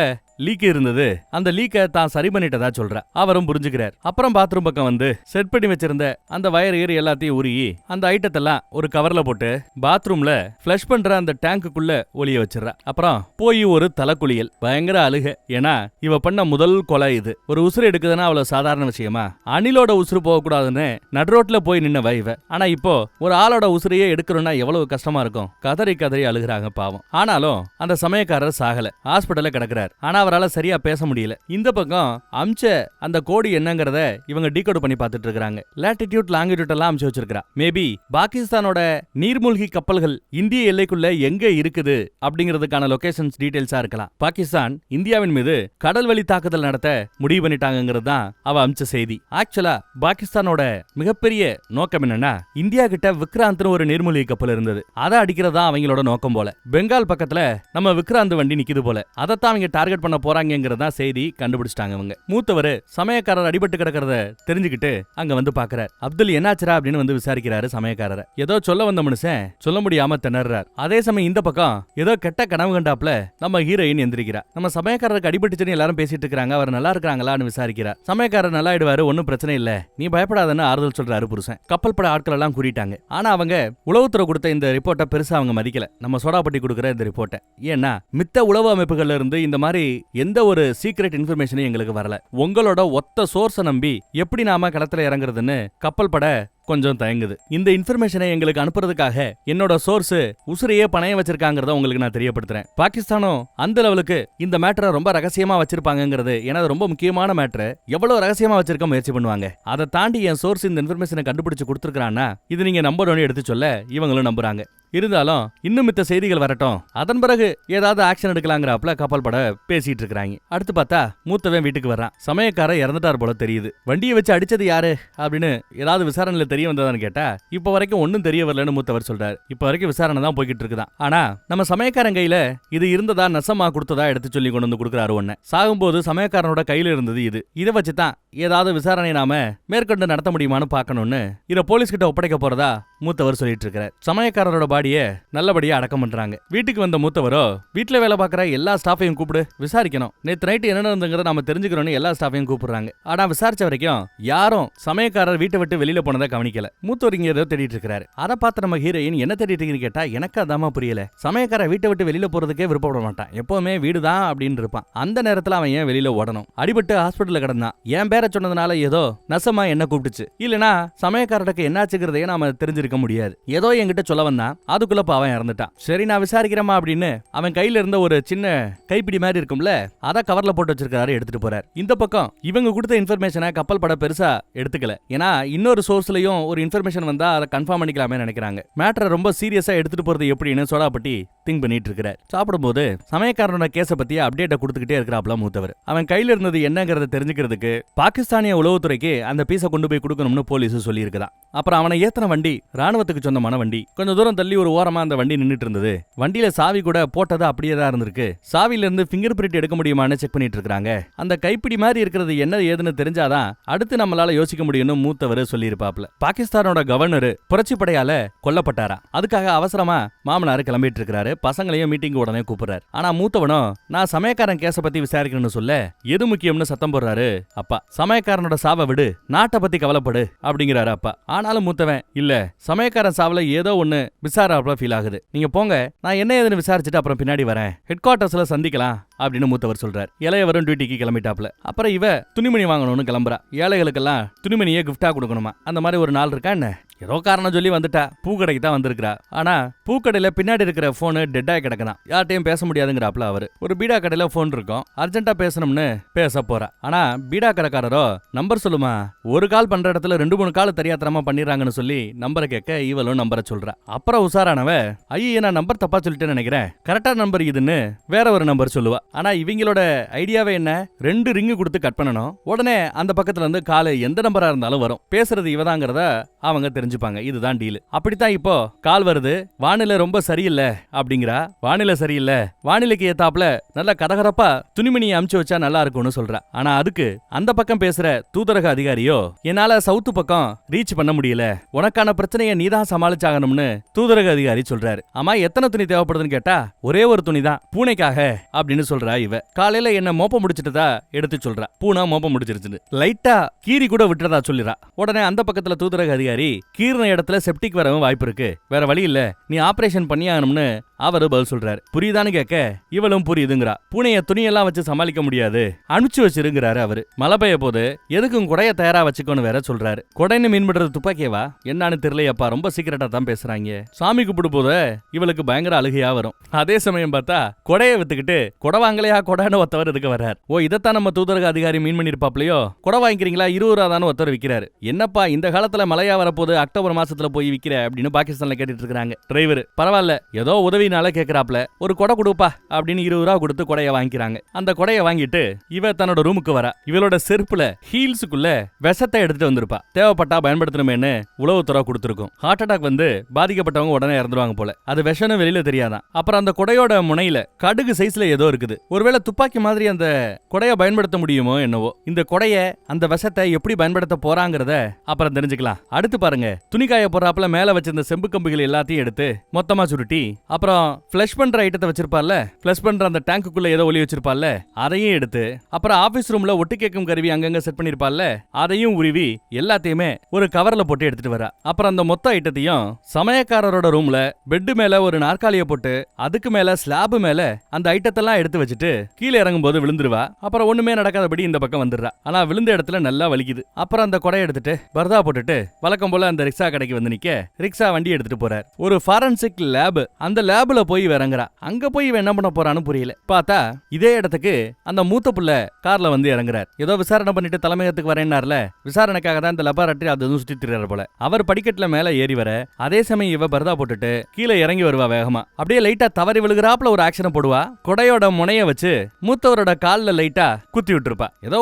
லீக் இருந்தது, அந்த லீக்கை தான் சரி பண்ணிட்டதா சொல்ற. அவரும் புரிஞ்சுக்கிறார். அப்புறம் பாத்ரூம் பக்கம் வந்து செட் பண்ணி வச்சிருந்த அந்த வயர் ஏறி எல்லாத்தையும் உருகி அந்த ஐட்டத்தெல்லாம் ஒரு கவர்ல போட்டு பாத்ரூம்ல ஃபிளஷ் பண்ற அந்த டேங்குக்குள்ள ஒளிய வச்சிடறா. அப்புறம் போய் ஒரு தலைக்குளியல். பயங்கர அழுக. ஏன்னா இவ பண்ண முதல் கொலை இது. ஒரு உசுறு எடுக்குதுன்னா அவ்வளவு சாதாரண விஷயமா? அணிலோட உசுறு போக கூடாதுன்னு நடுரோட்ல போய் நின்னவ இவ. ஆனா இப்போ ஒரு ஆளோட உசுரையே எடுக்கணும்னா எவ்வளவு கஷ்டமா இருக்கும். கதறி கதறி அழுகுறாங்க பாவம். ஆனாலும் அந்த சமயக்காரர் சாகல, ஹாஸ்பிடல்ல கிடக்குறார். ஆனா அவரால சரியா பேச முடியல. இந்த பக்கம் அம்ச அந்த கோடி என்னங்கறத இவங்க டீகோட் பண்ணி பார்த்துட்டு இருக்காங்க. லாட்டிடியூட் லாங்கிடியூட் எல்லாம் அம்ச வச்சிருக்கா. மேபி பாகிஸ்தானோட நீர்மூழ்கி கப்பல்கள் இந்திய எல்லைக்குள்ள எங்க இருக்குது அப்படிங்கிறதுக்கான லொகேஷன்ஸ் டீடைல்ஸா இருக்கலாம். பாகிஸ்தான் இந்தியாவின் மீது கடல் வழி தாக்குதல் நடத்த முடிவு பண்ணிட்டாங்கிறது தான் அவ அம்ச செய்தி. ஆக்சுவலா பாகிஸ்தானோட மிகப்பெரிய நோக்கம் என்னன்னா, இந்தியா கிட்ட விக்ராந்த்னு ஒரு நீர்மூழ்கி கப்பல் இருந்தது, அதை அடிக்கிறதா அவங்களோட நோக்கம் போல. பெங்கால் பக்கத்துல நம்ம விக்ராந்த் வண்டி நிக்குது போல, அதைத்தான் அவங்க டார்கெட் பண்ண போறாங்கிறதா செய்தி கண்டுபிடிச்சிட்டாங்க. அவங்க மூத்தவர் சமயக்காரர் அடிபட்டு கிடக்கிறத தெரிஞ்சுக்கிட்டு அங்க வந்து பாக்குறார். அப்துல் என்னாச்சுரா அப்படின்னு வந்து விசாரிக்கிறாரு சமயக்காரரை. ஏதோ சொல்ல வந்த மனுஷன் சொல்ல முடியாம திணறார். அதே சமயம் இந்த பக்கம் ஏதோ கெட்ட கனவு கண்டாப்ல நம்ம ஹீரோயின் எந்திரிக்கிறா. நம்ம சமயக்காரருக்கு அடிபட்டுச்சுன்னு எல்லாரும் பேசிட்டு இருக்காங்க, அவர் நல்லா இருக்காங்களான்னு விசாரிக்கிறார். சமயக்காரர் நல்லா ஆயிடுவாரு, ஒன்னும் பிரச்சனை இல்ல, நீ பயப்படாதன்னு ஆறுதல் சொல்றாரு புருஷன். கப்பல் பட ஆட்கள் எல்லாம் கூட்டிட்டாங்க. ஆனா அவங்க உளவுத்துறை கொடுத்த இந்த ரிப்போர்ட்டை பெருசா அவங்க மதிக்கல, நம்ம சோடாப்பட்டி கொடுக்குற இந்த ரிப்போர்ட்டை. ஏன்னா மித்த உளவு அமைப்புகள்ல இருந்து இந்த மாதிரி எந்த ஒரு சீக்ரெட் இன்ஃபர்மேஷனும் எங்களுக்கு வரல. உங்களோட ஒத்த சோர்ஸை நம்பி எப்படி நாம களத்துல இறங்குறதுன்னு கப்பல் பட கொஞ்சம் தயங்குது. இந்த இன்ஃபர்மேஷனை எங்களுக்கு அனுப்புறதுக்காக என்னோட சோர்ஸ் உசுரையே பணைய வச்சிருக்காங்கறத உங்களுக்கு நான் தெரியப்படுத்துறேன். பாகிஸ்தானும் அந்த லெவலுக்கு இந்த மேட்டரை ரொம்ப ரகசியமா வச்சிருப்பாங்கிறது, ஏன்னா ரொம்ப முக்கியமான மேட்டர், எவ்வளவு ரகசியமா வச்சிருக்க முயற்சி பண்ணுவாங்க. அதை தாண்டி என் சோர்ஸ் இந்த இன்ஃபர்மேஷனை கண்டுபிடிச்சு கொடுத்துருக்கான்னா இது நீங்க நம்பணும்னு எடுத்து சொல்ல இவங்களும் நம்புறாங்க. இருந்தாலும் இன்னும் மித்த செய்திகள் வரட்டும், அதன் பிறகு ஏதாவது ஆக்ஷன் எடுக்கலாங்கிறாப்ல கப்பல் பட பேசிட்டு இருக்காங்க. அடுத்து பார்த்தா மூத்தவன் வீட்டுக்கு வர்றான். சமயக்காரர் இறந்துட்டார் போல தெரியுது. வண்டியை வச்சு அடிச்சது யாரு அப்படின்னு ஏதாவது விசாரணையில தெரிய வந்ததான்னு கேட்டா இப்ப வரைக்கும் ஒன்னும் தெரிய வரலன்னு மூத்தவர் சொல்றாரு. இப்ப வரைக்கும் விசாரணை தான் போய்கிட்டு இருக்குதான். ஆனா நம்ம சமயக்காரன் கையில இது இருந்ததா நசமா கொடுத்ததா எடுத்து சொல்லி கொண்டு வந்து கொடுக்குறாரு. ஒண்ணு சாகும்போது சமயக்காரனோட கையில இருந்தது இது. இதை வச்சுதான் ஏதாவது விசாரணை நாம மேற்கொண்டு நடத்த முடியுமான்னு பாக்கணும்னு இத போலீஸ் கிட்ட ஒப்படைக்க போறதா மூத்தவர் சொல்லிட்டு இருக்கிறார். சமயக்காரரோட பாடிய நல்லபடியா அடக்கம் பண்றாங்க. வீட்டுக்கு வந்த மூத்தவரோ வீட்டுல வேலை பார்க்கற எல்லா ஸ்டாஃபையும் கூப்பிடு, விசாரிக்கணும், நேத்து நைட்டு என்ன நடந்துங்கிறத நாம தெரிஞ்சுக்கிறோம்னு எல்லா ஸ்டாஃபையும் கூப்பிடுறாங்க. ஆனா விசாரிச்ச வரைக்கும் யாரும் சமயக்காரர் வீட்டை விட்டு வெளியில போனதை கவனிக்கல. மூத்தவர் இங்க ஏதோ தேடிட்டு இருக்காரு. அதை பார்த்து நம்ம ஹீரோயின் என்ன தேடிட்டு இருக்கீங்கன்னு கேட்டா எனக்கு அதாமா புரியல. சமயக்கார வீட்டை விட்டு வெளியில போறதுக்கே விருப்பப்பட மாட்டான், எப்பவுமே வீடுதான் அப்படின்னு இருப்பான். அந்த நேரத்துல அவன் ஏன் வெளியில ஓடணும்? அடிபட்டு ஹாஸ்பிட்டல்ல கிடந்தான், என் பேரை சொன்னதுனால ஏதோ நசமா என்ன கூப்பிட்டுச்சு, இல்லனா சமயக்காரருக்கு என்னாச்சுங்கிறதையே நாம தெரிஞ்சிருக்க முடியாது. ஏதோ என்கிட்ட சொல்ல வந்தான், அதுக்குள்ள அவன் இறந்துட்டான். சரி நான் விசாரிக்கிறேமா அப்படின்னு அவன் கையில இருந்த ஒரு சின்ன கைப்பிடி மாதிரி இருக்கும்ல, அதை கவர்ல போட்டு வச்சிருக்காரு, எடுத்துட்டு போறாரு. இந்த பக்கம் இவங்க கொடுத்த இன்ஃபர்மேஷனை கப்பல் பட பெருசா எடுத்துக்கல. ஏன்னா இன்னொரு சோர்ஸ்லயும் ஒரு இன்ஃபர்மேஷன் வந்தா அதை கன்ஃபார்ம் பண்ணிக்கலாமே நினைக்கிறாங்க. மேட்டரை ரொம்ப சீரியஸா எடுத்துட்டு போறது எப்படின்னு சோடாப்பட்டி திங்க் பண்ணிட்டு இருக்கிறார். சாப்பிடும்போது சமயக்காரனோட கேஸை பத்தி அப்டேட்டை கொடுத்துக்கிட்டே இருக்கிறாப்ல மூத்தவர். அவன் கையில இருந்தது என்னங்கறத தெரிஞ்சுக்கிறதுக்கு பாகிஸ்தானிய உளவுத்துறைக்கு அந்த பீஸை கொண்டு போய் கொடுக்கணும்னு போலீஸ் சொல்லி இருக்குதான். அப்புறம் அவனை ஏத்தன வண்டி ராணுவத்துக்கு சொந்தமான வண்டி. கொஞ்சம் தூரம் தள்ளி ஒரு ஓரமா அந்த வண்டி நின்னுட்டு இருந்தது. வண்டியில சாவி கூட போட்டது அப்படியே தான் இருந்திருக்கு. சாவில இருந்து ஃபிங்கர் பிரிண்ட் எடுக்க முடியுமான்னு செக் பண்ணிட்டு இருக்காங்க. அந்த கைப்பிடி மாதிரி இருக்கிறது என்ன ஏதுன்னு தெரிஞ்சாதான் அடுத்து நம்மளால யோசிக்க முடியும்னு மூத்தவர் சொல்லி இருப்பாப்ல. பாகிஸ்தானோட கவர்னர் புரட்சி படையால கொல்லப்பட்டாரா, அதுக்காக அவசரமா மாமனாரு கிளம்பிட்டு இருக்காரு. பசங்களையும் மீட்டிங் உடனே கூப்பிடுறாரு. ஆனா மூத்தவனும் நான் சமயக்காரன் கேஸ பத்தி விசாரிக்கணும்னு சொல்ல எது முக்கியம்னு சத்தம் போடுறாரு அப்பா. சமயக்காரனோட சாவை விடு, நாட்டை பத்தி கவலைப்படு அப்படிங்கிறாரு அப்பா. ஆனாலும் மூத்தவன் இல்ல, சமயக்காரன் சாவல ஏதோ ஒண்ணு விசாராப்ல ஃபீல் ஆகுது, நீங்க போங்க, நான் என்ன ஏதுன்னு விசாரிச்சுட்டு அப்புறம் பின்னாடி வரேன், ஹெட் குவார்டர்ஸ்ல சந்திக்கலாம் அப்படின்னு மூத்தவர் சொல்றாரு. இளையவரும் டியூட்டிக்கு கிளம்பிட்டாப்ல. அப்புறம் இவ துணிமணி வாங்கணும்னு கிளம்புறா. ஏழைகளுக்கெல்லாம் துணிமணியை கிஃப்டா கொடுக்கணுமா, அந்த மாதிரி ஒரு நாள் இருக்கா என்ன? ஏதோ காரணம் சொல்லி வந்துட்டா. பூக்கடைக்கு தான் வந்திருக்கா. ஆனா பூக்கடையில பின்னாடி இருக்கிற போனு டெட்டா கிடக்குதான். யார்ட்டையும் பேச முடியாதுங்கிறாப்ல அவரு. ஒரு பீடா கடையில போன் இருக்கும். அர்ஜென்ட்டா பேசணும்னு பேச போறா. ஆனா பீடா கடைக்காரரோ நம்பர் சொல்லுமா, ஒரு கால் பண்ற இடத்துல 2-3 கால் தெரியாதனமா பண்ணிடுறாங்கன்னு சொல்லி நம்பரை கேட்க இவளும் நம்பரை சொல்றா. அப்புறம் உசாரானவ, ஐயே நான் நம்பர் தப்பா சொல்லிட்டேன்னு நினைக்கிறேன், கரெக்டா நம்பர் இதுன்னு வேற ஒரு நம்பர் சொல்லுவா. ஆனா இவங்களோட ஐடியாவே என்ன, 2 ரிங்கு கொடுத்து கட் பண்ணணும். உடனே அந்த பக்கத்துல இருந்து கால் எந்த நம்பரா இருந்தாலும் வரும். பேசுறது இவதாங்கிறத அவங்க தெரிஞ்சுப்பாங்க. இதுதான் டீல். அப்படித்தான் இப்போ கால் வருது, வானிலை ரொம்ப சரியில்லை அப்படிங்கிறா. வானிலை சரியில்லை, வானிலைக்கு ஏத்தாப்புல நல்லா கதகரப்பா துணிமணியை அமுச்சு வச்சா நல்லா இருக்கும்னு சொல்றா. ஆனா அதுக்கு அந்த பக்கம் பேசுற தூதரக அதிகாரியோ, என்னால சவுத்து பக்கம் ரீச் பண்ண முடியல, உனக்கான பிரச்சனையை நீதான் சமாளிச்சாகணும்னு தூதரக அதிகாரி சொல்றாரு. ஆமா எத்தனை துணி தேவைப்படுதுன்னு கேட்டா, ஒரே ஒரு துணி தான், பூனைக்காக அப்படின்னு சொல்றா இவ. காலையில என்ன மோப்பம் முடிச்சிட்டதா எடுத்து சொல்றா. பூனை மோப்பம் முடிச்சிருச்சுன்னு லைட்டா கீரி கூட விட்டுறதா சொல்லிடா. உடனே அந்த பக்கத்துல தூதரக அதிகாரி, கீர்ன இடத்துல செப்டிக் வரவும் வாய்ப்பு இருக்கு, வேற வழி இல்ல, நீ ஆபரேஷன் பண்ணியாகணும்னு அவரு பதில் சொல்றாரு. புரியுதான்னு கேட்க இவளும் புரியுதுங்கிறா. பூனைய துணியெல்லாம் வச்சு சமாளிக்க முடியாது, அனுப்பிச்சு வச்சிருங்கிறாரு அவரு. மழை பெய்ய போது எதுக்கும் குடைய தயாரா வச்சுக்கோன்னு வேற சொல்றாரு. கொடைன்னு மீன் பண்றது துப்பாக்கியவா என்னன்னு தெரியலையப்பா, ரொம்ப சீக்கிரட்டா தான் பேசுறாங்க. சாமி கூப்பிடு போது இவளுக்கு பயங்கர அழுகையா வரும். அதே சமயம் பார்த்தா கொடையை வித்துக்கிட்டு கொடை வாங்கலையா கொடைன்னு ஒருத்தவர் இதுக்கு வர்றார். ஓ இதைத்தான் நம்ம தூதரக அதிகாரி மீன் பண்ணிருப்பாப்லையோ, கொடை வாங்கிக்கிறீங்களா 20 ரூபா தானே ஒருத்தர் விற்கிறாரு. என்னப்பா இந்த காலத்துல மழையா வரப்போது, அக்டோபர் மாசத்துல போய் விக்கிற அப்படின்னு பாகிஸ்தான்ல கேட்டுட்டு இருக்காங்க. டிரைவர் பரவாயில்ல ஏதோ உதவினால கேக்குறாப்ல, ஒரு கொடை கொடுப்பா அப்படின்னு 20 ரூபா கொடுத்து கொடைய வாங்கிக்கிறாங்க. அந்த கொடைய வாங்கிட்டு இவ தன்னோட ரூமுக்கு வரா. இவளோட செருப்புல ஹீல்ஸுக்குள்ள விஷத்தை எடுத்துட்டு வந்திருப்பா. தேவைப்பட்டா பயன்படுத்தணுமேனு உளவுத்துறை கொடுத்திருக்கும். ஹார்ட் அட்டாக் வந்து பாதிக்கப்பட்டவங்க உடனே இறந்துருவாங்க போல. அது விஷம்னு வெளியில தெரியாதான். அப்புறம் அந்த கொடையோட முனையில கடுகு சைஸ்ல ஏதோ இருக்குது. ஒருவேளை துப்பாக்கி மாதிரி அந்த கொடைய பயன்படுத்த முடியுமோ என்னவோ. இந்த கொடைய அந்த விஷத்தை எப்படி பயன்படுத்த போறாங்கிறத அப்புறம் தெரிஞ்சுக்கலாம். அடுத்து பாருங்க, துணிக்காய போறாப்புல மேல வச்சிருந்த செம்பு கம்பிகள் எல்லாத்தையும் எடுத்து மொத்தமா சுருட்டி, அப்புறம் ஃபிளஷ் பண்ற ஐட்டத்தை வச்சிருப்பார்ல, ஃபிளஷ் பண்ற அந்த டேங்குக்குள்ள ஏதோ ஒளி வச்சிருப்பார்ல, அதையும் எடுத்து, அப்புறம் ஆபீஸ் ரூம்ல ஒட்டு கேட்கும் கருவி அங்கங்க செட் பண்ணிருப்பார்ல, அதையும் உருவி எல்லாத்தையுமே ஒரு கவர்ல போட்டு எடுத்துட்டு வரா. அப்புறம் அந்த மொத்த ஐட்டத்தையும் சமயக்காரரோட ரூம்ல பெட் மேல ஒரு நாற்காலியை போட்டு அதுக்கு மேல ஸ்லாப் மேல அந்த ஐட்டத்தெல்லாம் எடுத்து வச்சுட்டு கீழே இறங்கும் போது விழுந்துருவா. அப்புறம் ஒண்ணுமே நடக்காதபடி இந்த பக்கம் வந்துடுறா. ஆனா விழுந்த இடத்துல நல்லா வலிக்குது. அப்புறம் அந்த கொடையை எடுத்துட்டு பர்தா போட்டுட்டு வழக்கம் போல அந்த ரிக்ஷா கடைக்கு வந்து நிக்க, ரிக்ஷா வண்டி எடுத்துட்டு போறார். ஒரு ஃபாரன்சிக் லேப், அந்த லேப்ல போய் இறங்குறா. அங்க போய் இவன் என்ன பண்ண போறான்னு புரியல. பார்த்தா இதே இடத்துக்கு அந்த மூத்த புள்ள கார்ல வந்து இறங்குறார். ஏதோ விசாரணை பண்ணிட்டு தலைமையகத்துக்கு வரேன்னார்ல, விசாரணைக்காக தான் இந்த லெபார்டரி அதுவும் சுத்தி திரிறாரு போல. அவர் படிக்கட்டுல மேல ஏறி வர, அதே சமயம் இவ பர்தா போட்டுட்டு கீழே இறங்கி வருவா வேகமா. அப்படியே லைட்டா தவறி விழுகிறாப்புல ஒரு ஆக்ஷனை போடுவா. கொடையோட முனைய வச்சு மூத்தவரோட கால்ல லைட்டா குத்தி விட்டுருப்பா. ஏதோ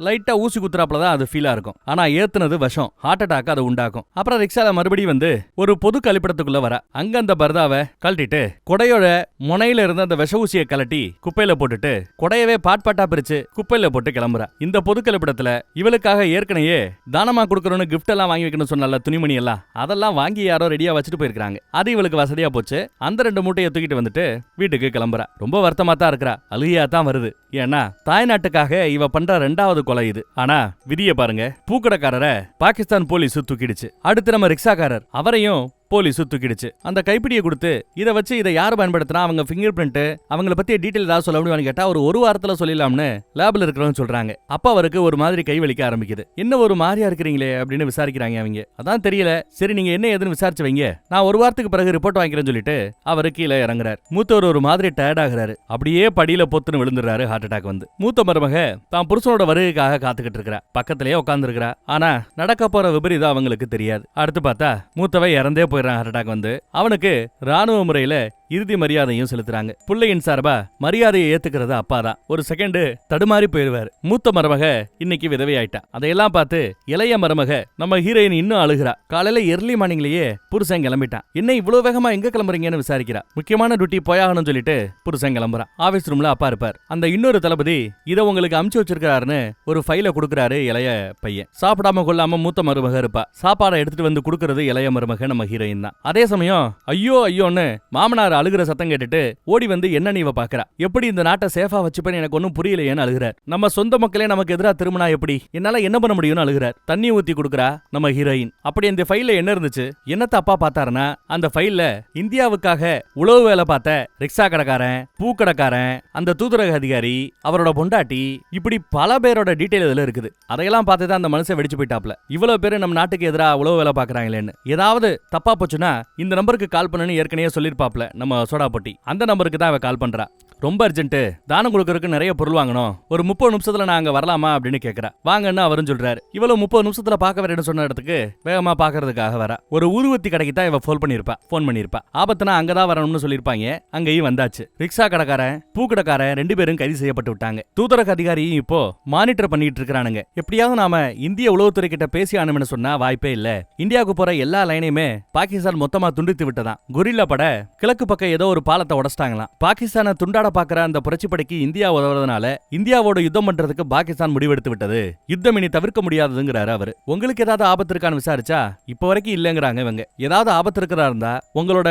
லைட்டா ஊசி குத்துறாப்புல தான் அது ஃபீலா இருக்கும். ஆனா ஏத்துனது விஷம், ஹார்ட் அட்டாக் அது உண்டாக்கும். அப்புறம் ரிக்ஷால மறுபடியும் வந்து ஒரு பொது கழிப்பிடத்துக்குள்ள வர, அங்க அந்த பர்தாவை கழட்டிட்டு கொடையோட முனையில இருந்த அந்த விஷ ஊசியை கலட்டி குப்பையில போட்டுட்டு கொடையவே பாட்பாட்டா பிரிச்சு குப்பையில போட்டு கிளம்புறா. இந்த பொது கழிப்பிடத்துல இவளுக்காக ஏற்கனவே தானமா கொடுக்கறோன்னு கிஃப்ட் எல்லாம் வாங்கி வைக்கணும் சொன்னால, துணிமணி எல்லாம் அதெல்லாம் வாங்கி யாரோ ரெடியா வச்சுட்டு போயிருக்காங்க. அது இவளுக்கு வசதியா போச்சு. அந்த 2 மூட்டையை தூக்கிட்டு வந்துட்டு வீட்டுக்கு கிளம்புறா. ரொம்ப வருத்தமா தான் இருக்கிறா, அழுகையா தான் வருது. ஏன்னா தாய்நாட்டுக்காக இவ பண்ற 2வது கொலை இது. ஆனா விதிய பாருங்க, பூக்கடைக்காரரை பாகிஸ்தான் போலீஸ் தூக்கிடுச்சு. அடுத்து நம்ம ரிக்ஷாக்காரர், அவரையும் போலீஸ் தூக்கிடுச்சு. அந்த கைப்பிடியை கொடுத்து இதை வச்சு இதை யார் பயன்படுத்தினா அவங்க ஃபிங்கர் பிரிண்ட் அவங்கள பத்தி டீடைல் ஏதாவது சொல்ல முடியும்னு கேட்டா, ஒரு வாரத்துல சொல்லிடலாம்னு லேப்ல இருக்கிறவங்க சொல்றாங்க. அப்ப அவருக்கு ஒரு மாதிரி கை வலிக்க ஆரம்பிக்குது. என்ன ஒரு மாதிரியா இருக்கிறீங்களே அப்படின்னு விசாரிக்கிறாங்க அவங்க. அதான் தெரியல, சரி நீங்க என்ன ஏதுன்னு விசாரிச்சு வைங்க, நான் ஒரு வாரத்துக்கு பிறகு ரிப்போர்ட் வாங்கிக்கிறேன்னு சொல்லிட்டு அவரு கீழே இறங்குறாரு. மூத்தவர் ஒரு மாதிரி டயர்ட் ஆகுறாரு. அப்படியே படியில பொத்துன்னு விழுந்துறாரு. ஹார்ட் அட்டாக் வந்து மூத்த மருமக தான் புருஷனோட வருகைக்காக காத்துக்கிட்டு இருக்கிறா. பக்கத்திலேயே உட்கார்ந்து இருக்கிறா. ஆனா நடக்க போற விபரீதம் அவங்களுக்கு தெரியாது. அடுத்து பார்த்தா மூத்தவை இறந்தே ஹார்ட் அட்டாக் வந்து அவனுக்கு ராணுவ முறையில இறுதி மரியாதையும் செலுத்துறாங்க. பிள்ளையின் சார்பா மரியாதையை ஏத்துக்கிறது அப்பாதான். ஒரு செகண்ட் தடுமாறி போயிருவாரு. மூத்த மருமக இன்னைக்கு விதவை ஆயிட்டா. அதையெல்லாம் பார்த்து இளைய மருமக நம்ம ஹீரோயின் இன்னும் அழுகிறா. காலையில எர்லி மார்னிங்லயே புருஷன் கிளம்பிட்டான். என்ன இவ்வளவு வேகமா எங்க கிளம்புறீங்கன்னு விசாரிக்கிறா. முக்கியமான டியூட்டி போயாகணும்னு சொல்லிட்டு புருஷன் கிளம்புறான். ஆபீஸ் ரூம்ல அப்பா இருப்பார். அந்த இன்னொரு தளபதி இதை உங்களுக்கு அமுச்சு வச்சிருக்காருன்னு ஒரு ஃபைல கொடுக்கறாரு இளைய பையன். சாப்பிடாம கொள்ளாம மூத்த மருமக இருப்பா. சாப்பாடை எடுத்துட்டு வந்து கொடுக்கறது இளைய மருமக நம்ம ஹீரோயின் தான். அதே சமயம் ஐயோ ஐயோன்னு மாமனார் அழுகிற சத்தம் கேட்டுட்டு ஓடி வந்து என்ன இவ பாக்குறா. எப்படி இந்த நாட்டை சேஃபா வச்சுப்பேன்னு எனக்கு ஒன்னும் புரியலையேன்னு அழுகிறார். நம்ம சொந்த மக்களே நமக்கு எதிராக திரும்பினா எப்படி, என்னால என்ன பண்ண முடியும்னு அழுகிறார். தண்ணி ஊத்தி கொடுக்குறா நம்ம ஹீரோயின். அப்படி இந்த ஃபைல்ல என்ன இருந்துச்சு, என்னத்த அப்பா பார்த்தாருன்னா, அந்த ஃபைல்ல இந்தியாவுக்காக உளவு வேலை பார்த்த ரிக்ஷா கடைக்காரன், பூக்கடைக்காரன், அந்த தூதரக அதிகாரி, அவரோட பொண்டாட்டி, இப்படி பல பேரோட டீடைல் இதுல இருக்குது. அதையெல்லாம் பார்த்து தான் அந்த மனுஷன் வெடிச்சு போயிட்டாப்ல. இவ்வளவு பேரு நம்ம நாட்டுக்கு எதிராக உளவு வேலை பாக்குறாங்களேன்னு. ஏதாவது தப்பா போச்சுன்னா இந்த நம்பருக்கு கால் பண்ணுன்னு ஏற்கனவே சொல்லிருப்பாப்ல நம்ம சோடாபட்டி. அந்த நம்பருக்கு தான் அவ கால் பண்றா. ரொம்ப அர்ஜென்ட், தானம் கொடுக்கறதுக்கு நிறைய பொருள் வாங்கணும், ஒரு 30 நிமிஷத்துல நான் அங்க வரலாமா அப்படின்னு கேக்குறா. வாங்கன்னு அவரும் சொல்றாரு. இவ்வளவு 30 நிமிஷத்துல பாக்க வரேன்னு சொன்ன இடத்துக்கு வேகமா பாக்குறதுக்காக வரா. ஒரு ஊதுவத்தி கடைக்கு தான் இவ ஃபோன் பண்ணிருப்பா. ஆபத்துனா அங்கதான் வரணும்னு சொல்லிருப்பாங்க. அங்கேயும் வந்தாச்சு. ரிக்ஷா கடைக்காரன், பூக்கடைக்காரன் 2 பேரும் கைது செய்யப்பட்டு விட்டாங்க. தூதரக அதிகாரியும் இப்போ மானிட்டர் பண்ணிட்டு இருக்கானுங்க. எப்படியாவது நாம இந்திய உளவுத்துறை கிட்ட பேசி ஆனோம்னு சொன்னா வாய்ப்பே இல்ல. இந்தியாவுக்கு போற எல்லா லைனையுமே பாகிஸ்தான் மொத்தமா துண்டித்து விட்டதான். கொரில்லா பட கிழக்கு பக்கம் ஏதோ ஒரு பாலத்தை உடைச்சிட்டாங்களாம். பாகிஸ்தானை துண்டாட பாக்குற அந்த புரட்சிப்படைக்கு இந்தியா உதவுறதுனால இந்தியாவோட யுத்தம் பண்றதுக்கு பாகிஸ்தான் முடிவெடுத்து விட்டது. யுத்தம் இனி தவிர்க்க முடியாதுங்கிறாரு அவரு. உங்களுக்கு ஏதாவது ஆபத்து இருக்கான்னு விசாரிச்சா இப்ப வரைக்கும் இல்லங்கிறாங்க இவங்க. ஏதாவது ஆபத்து இருக்கிறா இருந்தா உங்களோட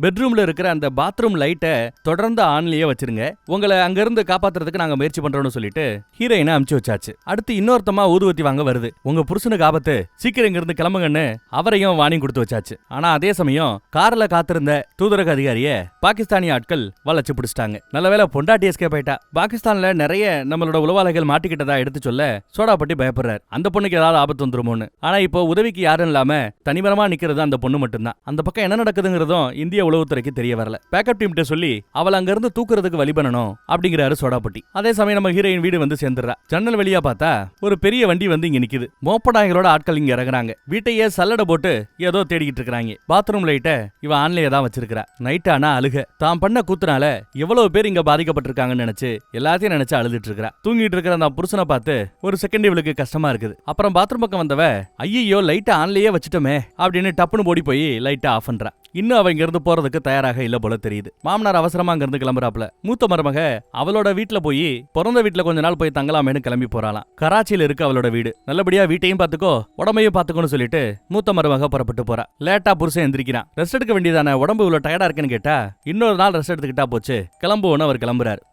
பெட்ரூம்ல இருக்கிற அந்த பாத்ரூம் லைட்டை தொடர்ந்து ஆன்லயே வச்சிருங்க, உங்களை அங்க இருந்து காப்பாத்துறதுக்கு நாங்க முயற்சி பண்றோம்னு சொல்லிட்டு ஹீரோயினை அமுச்சு வச்சாச்சு. அடுத்து இன்னொருத்தமா ஊதுவத்தி வாங்க வருது. உங்க புருஷனுக்கு ஆபத்து, சீக்கிரம் இங்க இருந்து கிளம்புங்கன்னு அவரையும் வார்னிங் கொடுத்து வச்சாச்சு. ஆனா அதே சமயம் கார்ல காத்திருந்த தூதரக அதிகாரிய பாகிஸ்தானிய ஆட்கள் வளைச்சு பிடிச்சிட்டாங்க. நல்லவேளை பொண்டாட்டி எஸ்கேப் ஆயிட்டா. பாகிஸ்தான்ல நிறைய நம்மளோட உளவாளிகள் மாட்டிக்கிட்டதா எடுத்து சொல்ல சோடாபட்டி பயப்படுறாரு. அந்த பொண்ணுக்கு ஏதாவது ஆபத்து வந்துருமோன்னு. ஆனா இப்போ உதவிக்கு யாரும் இல்லாம தனிமரமா நிக்கிறது அந்த பொண்ணு மட்டும்தான். அந்த பக்கம் என்ன நடக்குதுங்கிறதும் இந்திய உளவுத்துறைக்கு தெரிய வரல. பேக்கப் டீம் கிட்ட சொல்லி அவளை அங்க இருந்து தூக்குறதுக்கு வழி பண்ணணும் அப்படிங்கிறாரு சோடாபட்டி. அதே சமயம் நம்ம ஹீரோயின் வீடு வந்து சேர்ந்துடுறா. ஜன்னல் வெளியா பார்த்தா ஒரு பெரிய வண்டி வந்து இங்க நிக்குது. மோப்படாய்களோட ஆட்கள் இங்க இறங்குறாங்க. வீட்டையே சல்லடை போட்டு ஏதோ தேடிக்கிட்டு இருக்காங்க. பாத்ரூம் லைட்ட இவ ஆன்லயே தான் வச்சிருக்கா. நைட் ஆனா அழுக. தான் பண்ண கூத்துனால எவ்வளவு பேர் இங்க பாதிக்கப்பட்டிருக்காங்கன்னு நினைச்சு எல்லாத்தையும் நினைச்சு அழுதுட்டு இருக்கா. தூங்கிட்டு இருக்கிற அந்த புருஷனை பார்த்து ஒரு செகண்ட் இவளுக்கு கஷ்டமா இருக்குது. அப்புறம் பாத்ரூம் பக்கம் வந்தவ ஐயோ லைட்ட ஆன்லயே வச்சுட்டோமே அப்படின்னு டப்புன்னு ஓடி போய் லைட்ட ஆஃப் பண்றா. இன்னும் அவ இங்க இருந்து போறதுக்கு தயாராக இல்ல போல தெரியுது. மாமனார் அவசரமா அங்க இருந்து கிளம்புறாப்ல. மூத்த மருமக அவளோட வீட்டுல போய் பிறந்த வீட்டுல கொஞ்ச நாள் போய் தங்கலாமேன்னு கிளம்பி போறாளாம். கராச்சியில இருக்கு அவளோட வீடு. நல்லபடியா வீட்டையும் பாத்துக்கோ உடம்பையும் பாத்துக்கோன்னு சொல்லிட்டு மூத்த மருமக புறப்பட்டு போறா. லேட்டா புருஷன் எந்திரிக்கிறான். ரெஸ்ட் எடுக்க வேண்டியதானே, உடம்பு இவ்வளவு டயர்டா இருக்குன்னு கேட்டா இன்னொரு நாள் ரெஸ்ட் எடுத்துக்கிட்டா போச்சு, கிளம்புவோன்னு அவர் கிளம்புறாரு.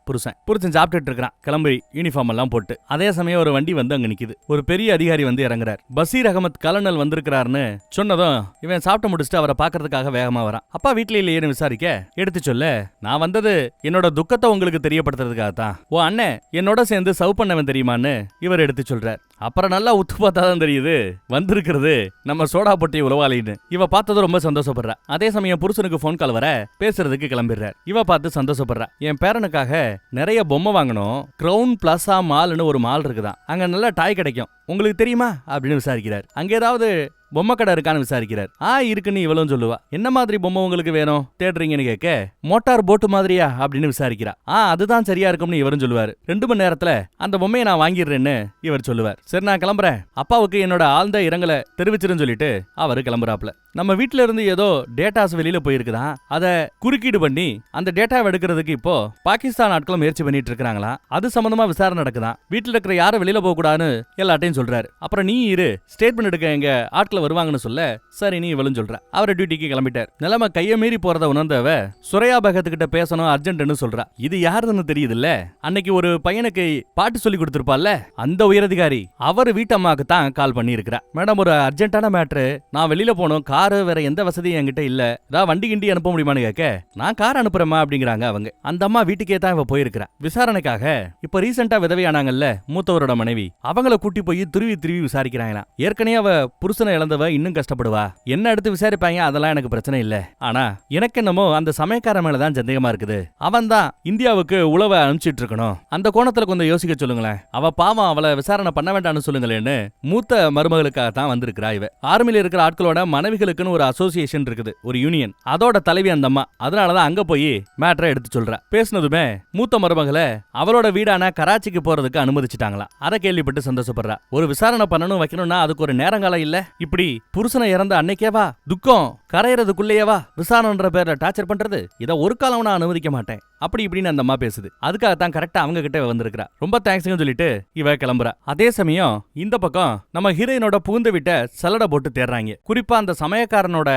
புருஷன் சாப்பிட்டுட்டு இருக்கான் கிளம்பி யூனிஃபார்ம் எல்லாம் போட்டு. அதே சமயம் ஒரு வண்டி வந்து அங்க நிக்குது. ஒரு பெரிய அதிகாரி வந்து இறங்குறார். பசீர் அகமத் கலனல் வந்திருக்கிறாருன்னு சொன்னதும் இவன் சாப்பிட்டு முடிச்சுட்டு அவரை பாக்குறதுக்காக வேகமா வரான். அப்பா வீட்டுல இல்லையேன்னு விசாரிக்க எடுத்து சொல்ல, நான் வந்தது என்னோட துக்கத்தை உங்களுக்கு தெரியப்படுத்துறதுக்காக தான். ஓ அண்ணன் என்னோட சேர்ந்து சவ் பண்ணவன் தெரியுமான்னு இவர் எடுத்து சொல்றார். அப்புறம் நல்லா உத்து பார்த்தாதான் தெரியுது வந்திருக்கிறது நம்ம சோடாபட்டி உளவாளின்னு. இவ பார்த்தது ரொம்ப சந்தோஷப்படுறா. அதே சமயம் புருஷனுக்கு போன் கால் வர பேசுறதுக்கு கிளம்பிடுறார். இவ பார்த்து சந்தோஷப்படுறா. என் பேரனுக்காக நிறைய பொம்மை வாங்கணும், கிரவுன் பிளாசா மால்னு ஒரு மால் இருக்குதான், அங்க நல்ல டாய் கிடைக்கும், உங்களுக்கு தெரியுமா அப்படின்னு விசாரிக்கிறார். அங்க ஏதாவது பொம்மை கடை இருக்கான்னு விசாரிக்கிறார். இருக்குன்னு இவளும் சொல்லுவா. என்ன மாதிரி பொம்மை உங்களுக்கு வேணும் தேடுறீங்கன்னு கேட்க, மோட்டார் போட்டு மாதிரியா அப்படின்னு விசாரிக்கிறா. அதுதான் சரியா இருக்கும்னு இவரும் சொல்லுவாரு. 2 மணி நேரத்துல அந்த பொம்மையை நான் வாங்கிடுறேன்னு இவர் சொல்லுவார். சரி நான் கிளம்புறேன், அப்பாவுக்கு என்னோட ஆழ்ந்த இரங்கலை தெரிவிச்சிருன்னு சொல்லிட்டு அவரு கிளம்புறாப்ல. நம்ம வீட்டுல இருந்து ஏதோ டேட்டாஸ் வெளியில போயிருக்குதான், அத குறுக்கீடு பண்ணி அந்த டேட்டாவை எடுக்கிறதுக்கு இப்போ பாகிஸ்தான் ஆட்களும் முயற்சி பண்ணிட்டு இருக்காங்களா. அது சம்பந்தமா விசாரணை நடக்குதான். வீட்டுல இருக்கிற யாரும் வெளியில போக கூடாதுன்னு எல்லாட்டையும் சொல்றாரு. அப்புறம் நீ இரு, ஸ்டேட்மெண்ட் எடுக்க எங்க ஆட்கள் வருவாங்கன்னு சொல்ல சரி நீ இவளும் சொல்ற. அவரை டியூட்டிக்கு கிளம்பிட்டார். நிலைமை கைய மீறி போறத உணர்ந்தவ சுரையா பகத்துக்கிட்ட பேசணும் அர்ஜென்ட்னு சொல்றா. இது யாருன்னு தெரியுது இல்ல, அன்னைக்கு ஒரு பையனுக்கு பாட்டு சொல்லி கொடுத்திருப்பால அந்த உயரதிகாரி, அவர் வீட்டம்மாக்கு தான் கால் பண்ணி இருக்கிறா. மேடம் ஒரு அர்ஜென்ட்டான மேட்ரு, நான் வெளியில போனோம், காரு வேற எந்த வசதியும் என்கிட்ட இல்ல, வண்டி கிண்டி அனுப்ப முடியுமான்னு கேட்க, நான் கார் அனுப்புறேமா அப்படிங்கிறாங்க அவங்க. அந்த அம்மா வீட்டுக்கே தான் இவ போயிருக்கிறா விசாரணைக்காக. இப்ப ரீசெண்டா விதவையானாங்கல்ல மூத்தவரோட மனைவி, அவங்கள கூட்டி போய் திருவி விசாரிக்கிறாங்களா. ஏற்கனவே அவ புருஷனை இழந்தவ இன்னும் கஷ்டப்படுவா. என்ன எடுத்து விசாரிப்பாங்க, அதெல்லாம் எனக்கு பிரச்சனை இல்ல. ஆனா எனக்கு என்னமோ அந்த சமயக்கார மேலதான் சந்தேகமா இருக்குது. அவன் தான் இந்தியாவுக்கு உளவை அனுப்பிச்சிட்டு இருக்கணும். அந்த கோணத்துல கொஞ்சம் யோசிக்க சொல்லுங்களேன். அவ பாவம், அவளை விசாரணை பண்ண வேண்டாம்னு சொல்லுங்களேன்னு மூத்த மருமகளுக்காக தான் வந்திருக்கிறா இவ. ஆர்மியில இருக்கிற ஆட்களோட மனைவிகளுக்குன்னு ஒரு அசோசியேஷன் இருக்குது, ஒரு யூனியன், அதோட தலைவி அந்த அம்மா. அதனாலதான் அங்க போய் மேட்டரை எடுத்து சொல்றா. பேசினதுமே மூத்த மருமகளை அவளோட வீடான கராச்சிக்கு போறதுக்கு அனுமதிச்சுட்டாங்களா. அதை கேள்விப்பட்டு சந்தோஷப்படுறா. ஒரு விசாரணை பண்ணணும் வைக்கணும்னா அதுக்கு ஒரு நேரங்காலம் இல்ல. இப்படி புருஷனை இறந்த அன்னைக்கேவா துக்கம் கரையறதுக்குள்ளேயேவா விசாரணைன்ற பேர்ல டார்ச்சர் பண்றது, இத ஒரு காலம் நான் அனுமதிக்க மாட்டேன் அப்படி இப்படின்னு அந்த அம்மா பேசுது. அதுக்காகத்தான் கரெக்டா அவங்க கிட்ட வந்திருக்கா. ரொம்ப தேங்க்ஸ்னு சொல்லிட்டு இவ கிளம்புறா. அதே சமயம் இந்த பக்கம் நம்ம ஹீரோயினோட புகுந்து விட்ட சலடை போட்டு தேடுறாங்க. குறிப்பா அந்த சமயக்காரனோட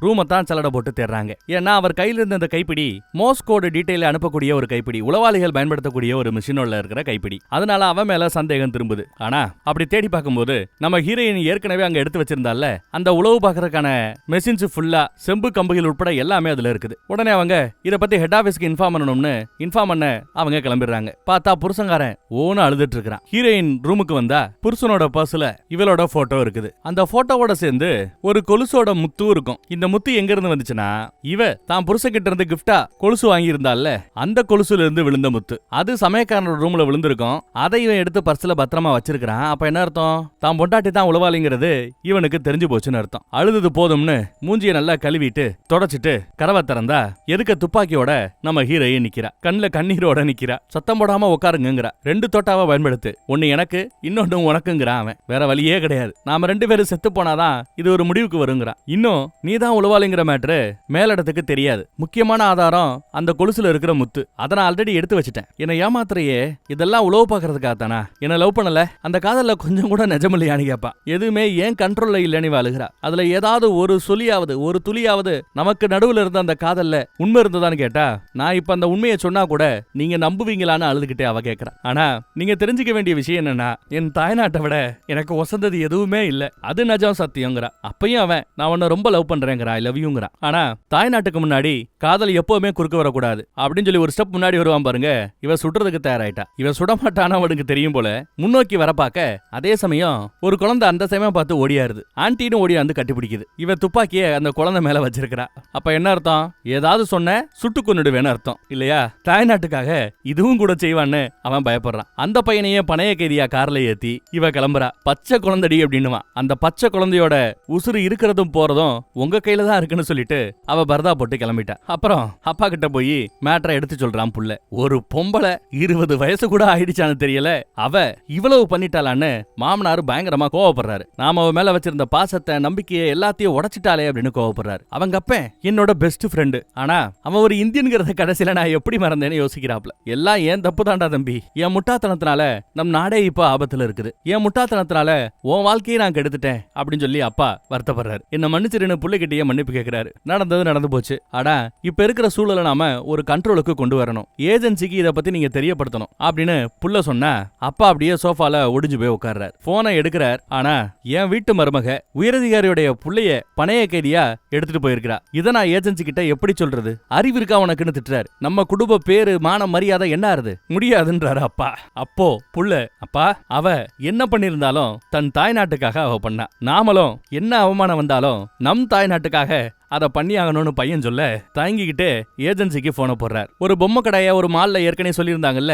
ரூமை தான் சலடை போட்டு தேடுறாங்க. ஏன்னா அவர் கையில இருந்த அந்த கைப்பிடி மோஸ் கோடு டீடைல் அனுப்பக்கூடிய ஒரு கைப்பிடி, உளவாளிகள் பயன்படுத்தக்கூடிய ஒரு மிஷினோட இருக்கிற கைப்பிடி. அதனால அவன் மேல சந்தேகம் திரும்புது. ஆனா அப்படி தேடி பார்க்கும்போது நம்ம ஹீரோயின் ஏற்கனவே அங்க எடுத்து வச்சிருந்தால அந்த உளவு பார்க்கறதுக்கான மெஷின்ஸ் ஃபுல்லா செம்பு கம்புகள் உட்பட எல்லாமே அதுல இருக்குது. உடனே அவங்க இத பத்தி ஹெட் ஆபீஸ்க்கு இன்ஃபார்ம் பண்ணணும்னு இன்ஃபார்ம் பண்ண அவங்க கிளம்பிடுறாங்க. பார்த்தா புருஷங்காரன் ஓன்னு அழுதுட்டு இருக்கான். ஹீரோயின் ரூமுக்கு வந்தா புருஷனோட பர்ஸ்ல இவளோட போட்டோ இருக்குது. அந்த போட்டோவோட சேர்ந்து ஒரு கொலுசோட முத்து இருக்கும். இந்த முத்து எங்க இருந்து வந்துச்சுன்னா இவ தான் புருஷகிட்ட இருந்து கிஃப்டா கொலுசு வாங்கி இருந்தால அந்த கொலுசுல இருந்து விழுந்த முத்து. அது சமயக்காரனோட ரூம்ல விழுந்திருக்கும். அதை இவன் எடுத்து பர்ஸ்ல பத்திரமா வச்சிருக்கான். அப்ப என்ன அர்த்தம்? தான் பொண்டாட்டி தான் உளவாளிங்கிறது இவனுக்கு தெரிஞ்சு போச்சுன்னு அர்த்தம். அழுது போதும்னு மூஞ்சிய நல்லா கழுவிட்டு தொடச்சிட்டு கதவை திறந்தா எதுக்க துப்பாக்கியோட நம்ம ஹீரோயின் நிக்கிறா. கண்ணுல கண்ணீரோட நிக்கிறா. சத்தம் போடாம உட்காருங்கிறா. 2 தோட்டாவை பயன்படுத்து, ஒன்னு எனக்கு இன்னொன்னு உனக்குங்கிறான் அவன். வேற வழியே கிடையாது, நாம 2 பேரும் செத்து போனாதான் இது ஒரு முடிவுக்கு வருங்கிறான். இன்னும் நீதான் உளவாளிங்கிற மேட்ரு மேலிடத்துக்கு தெரியாது. முக்கியமான ஆதாரம் அந்த கொலுசுல இருக்கிற முத்து. அதை நான் ஆல்ரெடி எடுத்து வச்சுட்டேன். என்ன ஏமாத்திரையே, இதெல்லாம் உளவு பாக்குறதுக்காக தானா? என்ன லவ் பண்ணல, அந்த காதல்ல கொஞ்சம் கூட நிஜமில்லையான்னு கேப்பா. எதுவுமே ஏன் கண்ட்ரோல்ல இல்லன்னு அழுகிறா. அதுல ஏதாவது ஒரு சொல்லியாவது ஒரு துளியாவது நமக்கு நடுவுல இருந்த அந்த காதல்ல உண்மை இருந்ததான்னு கேட்டா, நான் இப்ப அந்த உண்மையை சொன்னா கூட நீங்க நம்புவீங்களான்னு அழுதுகிட்டே அவ கேட்கறா. ஆனா நீங்க தெரிஞ்சுக்க வேண்டிய விஷயம் என்னன்னா, என் தாய்நாட்டை விட எனக்கு வசந்தது எதுவுமே இல்ல, அது நிஜம் சத்தியங்கிறா. அப்பயும் அவன் நான் உன்னை ரொம்ப லவ் பண்றேங்கிறா, ஐ லவ் யூங்கிறா. ஆனா தாய்நாட்டுக்கு முன்னாடி காதல் எப்பவுமே குறுக்க வரக்கூடாது அப்படின்னு சொல்லி ஒரு ஸ்டெப் முன்னாடி வருவான் பாருங்க. இவ சுடுறதுக்கு தயாராயிட்டா. இவ சுடமாட்டானா அவனுக்கு தெரியும் போல முன்னோக்கி வர பாக்க. அதே சமயம் ஒரு குழந்தை அந்த சமயம் பார்த்து ஓடியாருது. ஆன்டின்னு ஓடியாந்து கட்டிப்பிடிக்குது. இவ துப்பாக்கிய அந்த குழந்தை மேல வச்சிருக்கிறா. அப்ப என்ன அர்த்தம்? ஏதாவது சொன்ன சுட்டு கொன்னுடுவேன்னு அர்த்தம் இல்லையா? தாய்நாட்டுக்காக இதுவும் கூட செய்வான்னு அவன் பயப்படுறான். அந்த பையனையே பணைய கைதியா கார்ல ஏத்தி இவ கிளம்புறா. பச்சை குழந்தைடி அப்படின்னுவான். அந்த பச்சை குழந்தையோட உசுறு இருக்கிறதும் போறதும் உங்க கையில தான் இருக்குன்னு சொல்லிட்டு அவ பரதா போட்டு கிளம்பிட்டா. அப்புறம் அப்பா கிட்ட போய் மேட்டரை எடுத்து சொல்றான் புள்ள. ஒரு பொம்பளை 20 வயசு கூட ஆயிடுச்சான்னு தெரியல, அவ இவ்வளவு பண்ணிட்டாளான்னு மாமனார் பயங்கரமா கோவப்படுறாரு. நாம அவ மேல வச்சிருந்த பாசத்தை நம்பிக்கையை எல்லாத்தையும் உடைச்சிட்டாலே அப்படின்னு கோவப்படுறாரு. அவங்க அப்ப என்னோட பெஸ்ட் ஃப்ரெண்டு, ஆனா அவன் ஒரு இந்தியன்கிறத கடைசியில நான் எப்படி மறந்தேன்னு யோசிக்கிறாப்ல. எல்லாம் ஏன் தப்பு தாண்டா தம்பி, என் முட்டாத்தனத்தினால நம் நாடே இப்ப ஆபத்துல இருக்குது, என் முட்டாத்தனத்தினால உன் வாழ்க்கையை நான் கெடுத்துட்டேன் அப்படின்னு சொல்லி அப்பா வருத்தப்படுறாரு. என்ன மன்னிச்சிருன்னு புள்ளைகிட்டயே மன்னிப்பு கேட்கிறாரு. நடந்தது நடந்து போச்சு. ஆனா இப்ப இருக்கிற சூழலை நாம ஒரு கண்ட்ரோலுக்கு கொண்டு வரணும், ஏஜென்சிக்கு இதை பத்தி நீங்க தெரியப்படுத்தணும் அப்படின்னு புள்ள சொன்னா அப்பா அப்படியே சோஃபால ஒடிஞ்சு போய் உட்கார்றாரு. போனை எடுக்கிறார். ஆனா என் வீட்டு மருமக உயரதிகாரியுடைய புள்ளைய பணைய கைதியா எடுத்துட்டு போயிருக்கிறா. இதை நான் ஏஜென்சி கிட்ட எப்படி சொல்றது? அறிவு இருக்கா உனக்குன்னு திட்டுறாரு. நம்ம குடும்ப பேரு மான மரியாதை என்ன ஆறுது? முடியாதுன்றாரு அப்பா. அப்போ புள்ள, அப்பா அவ என்ன பண்ணிருந்தாலும் தன் தாய்நாட்டுக்காக அவ பண்ணா. நாமளும் என்ன அவமானம் வந்தாலும் நம் தாய்நாட்டுக்காக அதை பண்ணி ஆகணும்னு பையன் சொல்ல தயங்கிக்கிட்டு ஏஜென்சிக்கு போன போடுறார். ஒரு பொம்மை கடையை ஒரு மால்ல ஏற்கனவே சொல்லியிருந்தாங்கல்ல,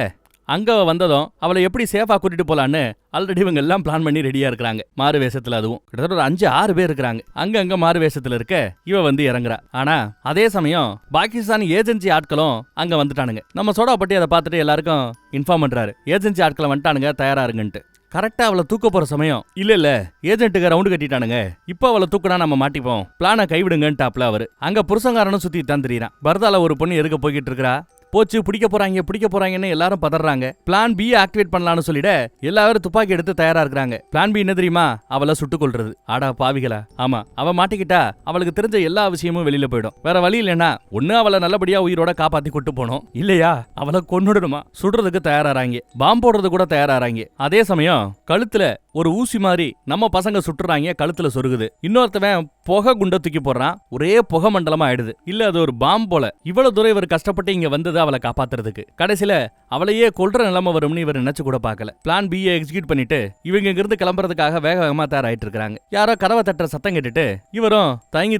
அங்க வந்ததும் அவளை எப்படி சேஃபா கூட்டிட்டு போலான்னு ஆல்ரெடி இவங்க எல்லாம் பிளான் பண்ணி ரெடியா இருக்காங்க. மாறு வேஷத்துல, அதுவும் கிட்டத்தட்ட ஒரு 5-6 பேர் இருக்காங்க. அங்க மாறு வேஷத்துல இருக்க இவ வந்து இறங்குறா. ஆனா அதே சமயம் பாகிஸ்தான் ஏஜென்சி ஆட்களும் அங்க வந்துட்டானுங்க. நம்ம சோடாப்பட்டி அதை பார்த்துட்டு எல்லாருக்கும் இன்ஃபார்ம் பண்றாரு, ஏஜென்சி ஆட்களை வந்துட்டானுங்க, தயாரா இருங்கன்ட்டு. கரெக்டா அவளை தூக்க போற சமயம், இல்ல ஏஜென்ட்டுக்கு ரவுண்டு கட்டிட்டானுங்க, இப்ப அவளை தூக்குனா நம்ம மாட்டிப்போம், பிளான கைவிடுங்கன்ட்டாப்ல அவரு. அங்க புருஷங்காரனும் சுத்தி தான் தெரியுறான். பர்தால ஒரு பொண்ணு எதுக்க போய்கிட்டு இருக்கா. போச்சு, பிடிக்க போறாங்கன்னு எல்லாரும் பதறாங்க. பிளான் பி ஆக்டிவேட் பண்ணலாம்னு சொல்லிட எல்லாரும் துப்பாக்கி எடுத்து தயாரா இருக்காங்க. பிளான் பி என்ன தெரியுமா? அவளை சுட்டுக் கொள்றது. ஆடா பாவிகளா. ஆமா, அவ மாட்டிக்கிட்டா அவளுக்கு தெரிஞ்ச எல்லா விஷயமும் வெளியில போயிடும். வேற வழி இல்லைன்னா ஒண்ணு அவளை நல்லபடியா உயிரோட காப்பாத்தி கொண்டு போனோம், இல்லையா அவளை கொன்னுடணுமா. சுடுறதுக்கு தயாராறாங்க, பாம்பு போடுறது கூட தயாராறாங்க. அதே சமயம் கழுத்துல ஒரு ஊசி மாதிரி நம்ம பசங்க சுட்டுறாங்க, கழுத்துல சொருகுது. இன்னொருத்தவன் புகை குண்ட தூக்கி போடுறான், ஒரே புகை மண்டலமா ஆயிடுது. இல்ல அது ஒரு பாம்பு போல. இவ்வளவு தூரம் இவர் கஷ்டப்பட்டு இங்க வந்தது அவளை காப்பாத்துறதுக்கு. கடைசியில அவளையே கொல்ற நிலைமை வரும்னு இவர் நினைச்சு கூட பார்க்கல. பிளான் பி எக்ஸிக்யூட் பண்ணிட்டு இவங்க இங்க இருந்து கிளம்புறதுக்காக வேக வேகமா தயாராயிட்டு இருக்காங்க. யாரோ கதவை தட்டுற சத்தம் கேட்டுட்டு இவரும்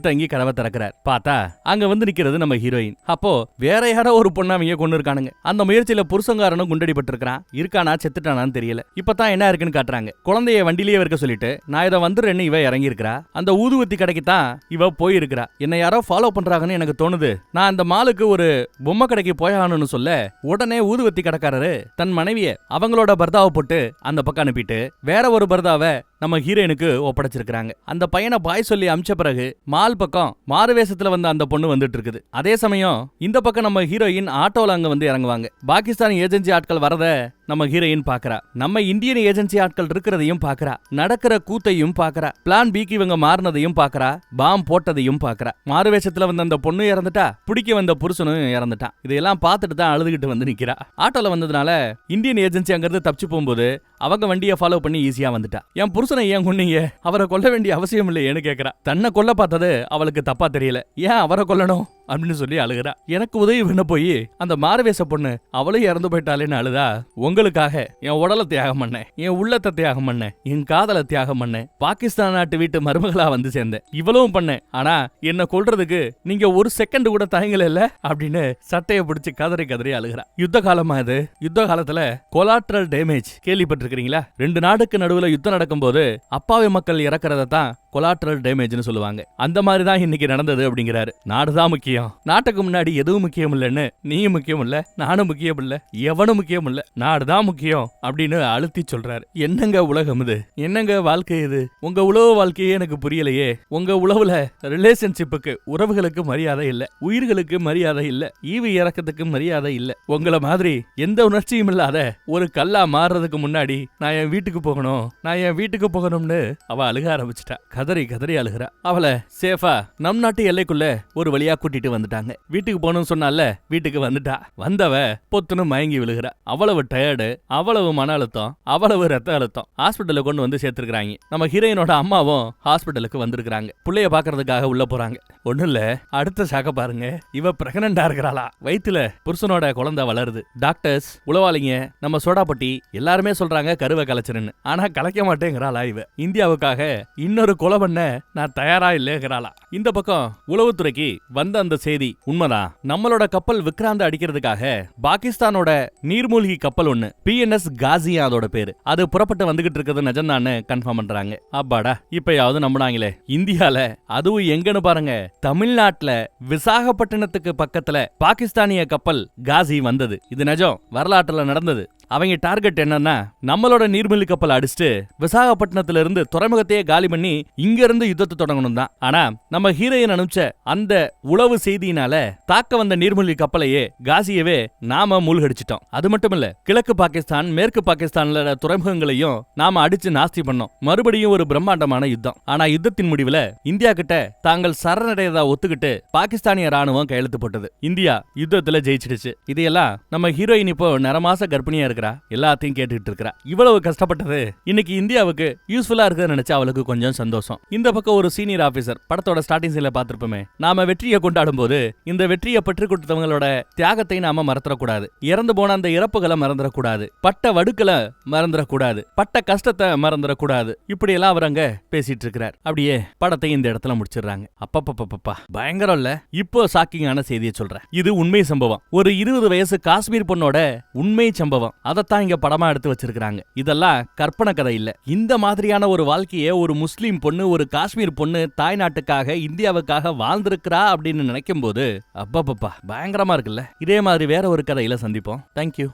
தங்கி கதவை திறக்கிறார். பார்த்தா அங்க வந்து நிக்கிறது நம்ம ஹீரோயின். அப்போ வேற யாரோ ஒரு பொண்ணு அவங்க கொண்டு இருக்கானுங்க. அந்த முயற்சியில புருஷங்காரனும் குண்டடிப்பட்டு இருக்கான். இருக்கானா செத்துட்டானான்னு தெரியல. இப்பதான் என்ன இருக்குன்னு காட்டுறாங்க. குழந்தைய வண்டிலேயே இருக்க சொல்லிட்டு நான் இதை வந்துடுறேன்னு இவ இறங்கி இருக்கா. அந்த ஊதுவத்தி கடைக்கு தான் இவ போயிருக்கிறா. என்ன யாரோ ஃபாலோ பண்றாங்கன்னு எனக்கு தோணுது. நான் அந்த மாலுக்கு ஒரு பொம்மை கடைக்கு போயாகணும்னு சொல்ல உடனே ஊதுவத்தி கடைக்காரரு தன் மனைவிய அவங்களோட பர்தாவை போட்டு அந்த பக்கம் அனுப்பிட்டு வேற ஒரு பர்தாவை நம்ம ஹீரோயினுக்கு ஒப்படைச்சிருக்காங்க. அந்த பையனை பாய் சொல்லி அமிச்ச பிறகு மால் பக்கம் மாறுவேஷத்துல வந்த அந்த பொண்ணு வந்துட்டு இருக்குது. அதே சமயம் இந்த பக்கம் நம்ம ஹீரோயின் ஆட்டோல அங்க வந்து இறங்குவாங்க. பாகிஸ்தான் ஏஜென்சி ஆட்கள் வரத நம்ம ஹீரோயின் பாக்குறா. நம்ம இந்தியன் ஏஜென்சி ஆட்கள் இருக்கிறதையும் பாக்குறா. நடக்கிற கூத்தையும் பாக்குறா. பிளான் பிக்கு இவங்க மாறினதையும் பாக்குறா. பாம் போட்டதையும் பாக்குறா. மாறுவேஷத்துல வந்த அந்த பொண்ணு இறந்துட்டா, பிடிக்க வந்த புருஷனும் இறந்துட்டான். இதையெல்லாம் பார்த்துட்டு தான் அழுதுகிட்டு வந்து நிக்கிறா. ஆட்டோல வந்ததுனால இந்தியன் ஏஜென்சி அங்கிருந்து தப்பிச்சு போகும்போது அவங்க வண்டியை ஃபாலோ பண்ணி ஈஸியா வந்துட்டா. என் புருஷனை ஏன் கொன்னீங்க, அவரை கொல்ல வேண்டிய அவசியம் இல்லையேன்னு கேக்குறா. தன்னை கொல்ல பார்த்தது அவளுக்கு தப்பா தெரியல, ஏன் அவரை கொல்லணும் அப்படின்னு சொல்லி அழுகிறா. எனக்கு உதவி பண்ண போய் அந்த மாறுவேஷ பொண்ணு அவளையும் இறந்து போயிட்டாலேன்னு அழுதா. உங்களுக்காக என் உடலை தியாகம் பண்ணேன், என் உள்ளத்தை தியாகம் பண்ணேன், என் காதலை தியாகம் பண்ணேன், பாகிஸ்தான் நாட்டு வீட்டு மருமகளா வந்து சேர்ந்தேன், இவ்வளவும் பண்ணேன். ஆனா என்ன கொல்றதுக்கு நீங்க ஒரு செகண்ட் கூட தயங்கல இல்ல அப்படின்னு சட்டையை பிடிச்சு கதறி கதறி அழுகிறா. யுத்த காலமா இது. யுத்த காலத்துல கொலாட்ரல் டேமேஜ் கேள்விப்பட்டிருக்கீங்களா? 2 நாடுக்கு நடுவுல யுத்தம் நடக்கும் போது அப்பாவி மக்கள் இறக்குறத தான் கொலாட்ரல் டேமேஜ்னு சொல்லுவாங்க. அந்த மாதிரி தான் இன்னைக்கு நடந்தது அப்படிங்கிறாரு. நாடுதான் முக்கியம், நாட்டுக்கு முன்னாடி எதுவும் முக்கியம் இல்லைன்னு நீயும் முக்கியம் இல்ல, நானும் முக்கியம் இல்ல, எவனும் முக்கியம் இல்ல, நாடுதான் முக்கியம் அப்படின்னு அழுத்தி சொல்றாரு. என்னங்க உலகம் இது, என்னங்க வாழ்க்கை இது, உங்க உழவு வாழ்க்கையே எனக்கு புரியலையே. உங்க உழவுல ரிலேஷன்ஷிப்புக்கு, உறவுகளுக்கு மரியாதை இல்ல, உயிர்களுக்கு மரியாதை இல்ல, ஈவு இறக்கத்துக்கு மரியாதை இல்ல. உங்களை மாதிரி எந்த உணர்ச்சியும் இல்லாத ஒரு கல்லா மாறுறதுக்கு முன்னாடி நான் என் வீட்டுக்கு போகணும், நான் என் வீட்டுக்கு போகணும்னு அவ அழுக ஆரம்பிச்சிட்டா. கதறி கதறி அழுகிறா. அவளை சேஃபா நம் நாட்டு எல்லைக்குள்ள ஒரு வழியா கூட்டிட்டு வந்துட்டாங்க. வீட்டுக்கு போகணும்னு சொன்னால வீட்டுக்கு வந்துட்டா. வந்தவ பொத்துன்னு மயங்கி விழுகிறா. அவ்வளவு டயர்டு, அவ்வளவு மன அழுத்தம், அவ்வளவு ரத்த அழுத்தம். ஹாஸ்பிட்டல கொண்டு வந்து சேர்த்திருக்காங்க. நம்ம ஹீரோயினோட அம்மாவும் ஹாஸ்பிட்டலுக்கு வந்திருக்காங்க. புள்ளைய பாக்குறதுக்காக உள்ள போறாங்க. ஒண்ணு இல்ல, அடுத்த சாக்க பாருங்க. இவ பிரெக்னண்டா இருக்கிறாளா. வயித்துல புருஷனோட குழந்தை வளருது. டாக்டர்ஸ், உளவாளிங்க, நம்ம சோடாப்பட்டி எல்லாருமே சொல்றாங்க கருவை கலைச்சிருன்னு. ஆனா கலைக்க மாட்டேங்கிறாளா இவ. இந்தியாவுக்காக இன்னொரு கொலை பண்ண நான் தயாரா இல்லைங்கிறாளா. இந்த பக்கம் உளவுத்துறைக்கு வந்த அந்த செய்தி உண்மைதான். நம்மளோட கப்பல் விக்ராந்த் அடிக்கிறதுக்காக பாகிஸ்தானோட நீர்மூழ்கி கப்பல் ஒண்ணு, PNS காசி அதோட பேரு, அது புறப்பட்டு வந்துகிட்டு இருக்கிறது நிஜம்தான்னு கன்ஃபார்ம் பண்றாங்க. அப்பாடா, இப்பயாவது நம்பினாங்களே. இந்தியால, அதுவும் எங்கன்னு பாருங்க, தமிழ்நாட்டுல விசாகப்பட்டினத்துக்கு பக்கத்துல பாகிஸ்தானிய கப்பல் காசி வந்தது. இது நிஜம், வரலாற்றுல நடந்தது. அவங்க டார்கெட் என்னன்னா, நம்மளோட நீர்மூழ்கி கப்பல் அடிச்சுட்டு விசாகப்பட்டினத்துல இருந்து துறைமுகத்தையே காலி பண்ணி இங்க இருந்து யுத்தத்தை தொடங்கணும் தான். ஆனா நம்ம ஹீரோயின் அனுப்பிச்ச அந்த உளவு செய்தியினால தாக்க வந்த நீர்மூழ்கி கப்பலையே, காசியவே நாம மூழ்கடிச்சிட்டோம். அது மட்டும் இல்ல, கிழக்கு பாகிஸ்தான், மேற்கு பாகிஸ்தான்ல துறைமுகங்களையும் நாம அடிச்சு நாஸ்தி பண்ணோம். மறுபடியும் ஒரு பிரம்மாண்டமான யுத்தம். ஆனா யுத்தத்தின் முடிவுல இந்தியா கிட்ட தாங்கள் சரணடையதா ஒத்துக்கிட்டு பாகிஸ்தானிய ராணுவம் கையெழுத்து போட்டது. இந்தியா யுத்தத்துல ஜெயிச்சிடுச்சு. இதையெல்லாம் நம்ம ஹீரோயின் இப்போ நரமாச கர்ப்பிணியா இருக்கிறா. எல்லாத்தையும் கேட்டுட்டு இருக்கா. இவ்வளவு கஷ்டப்பட்டது இன்னைக்கு இந்தியாவுக்கு யூஸ்ஃபுல்லா இருக்குன்னு நினைச்சா அவளுக்கு கொஞ்சம் சந்தோஷம். இந்த பக்கம் ஒரு சீனியர் ஆபீசர், படத்தோட ஸ்டார்டிங் சீன்ல பார்த்திருப்போமே, நாம வெற்றியை கொண்டாடும் போது இந்த வெற்றியை பெற்று கொடுத்தவங்களோட தியாகத்தை நாம மறந்துடக்கூடாது. இறந்து போன அந்த இறப்புகளை மறந்துடக்கூடாது. பட்ட வடுக்களை மறந்துடக்கூடாது. பட்ட கஷ்டத்தை மறந்துடக்கூடாது. இப்படி எல்லாம் அவர் அங்க பேசிட்டு இருக்கிறார். அப்படியே படத்தை இந்த இடத்துல முடிச்சிடுறாங்க. அப்பப்பப்பப்பா, பயங்கரம் இல்ல. இப்போ ஷாக்கிங்கான செய்தியை சொல்றேன். இது உண்மை சம்பவம். ஒரு 20 வயசு காஷ்மீர் பொண்ணோட உண்மை சம்பவம். அதத்தான் இங்க படமா எடுத்து வச்சிருக்காங்க. இதெல்லாம் கற்பனை கதை இல்ல. இந்த மாதிரியான ஒரு வாழ்க்கையை ஒரு முஸ்லீம் பொண்ணு, ஒரு காஷ்மீர் பொண்ணு தாய்நாட்டுக்காக, இந்தியாவுக்காக வாழ்ந்திருக்கிறா அப்படின்னு நினைக்கும் போது அப்பப்பப்பா பயங்கரமா இருக்குல்ல. இதே மாதிரி வேற ஒரு கதையில சந்திப்போம். தேங்க்யூ.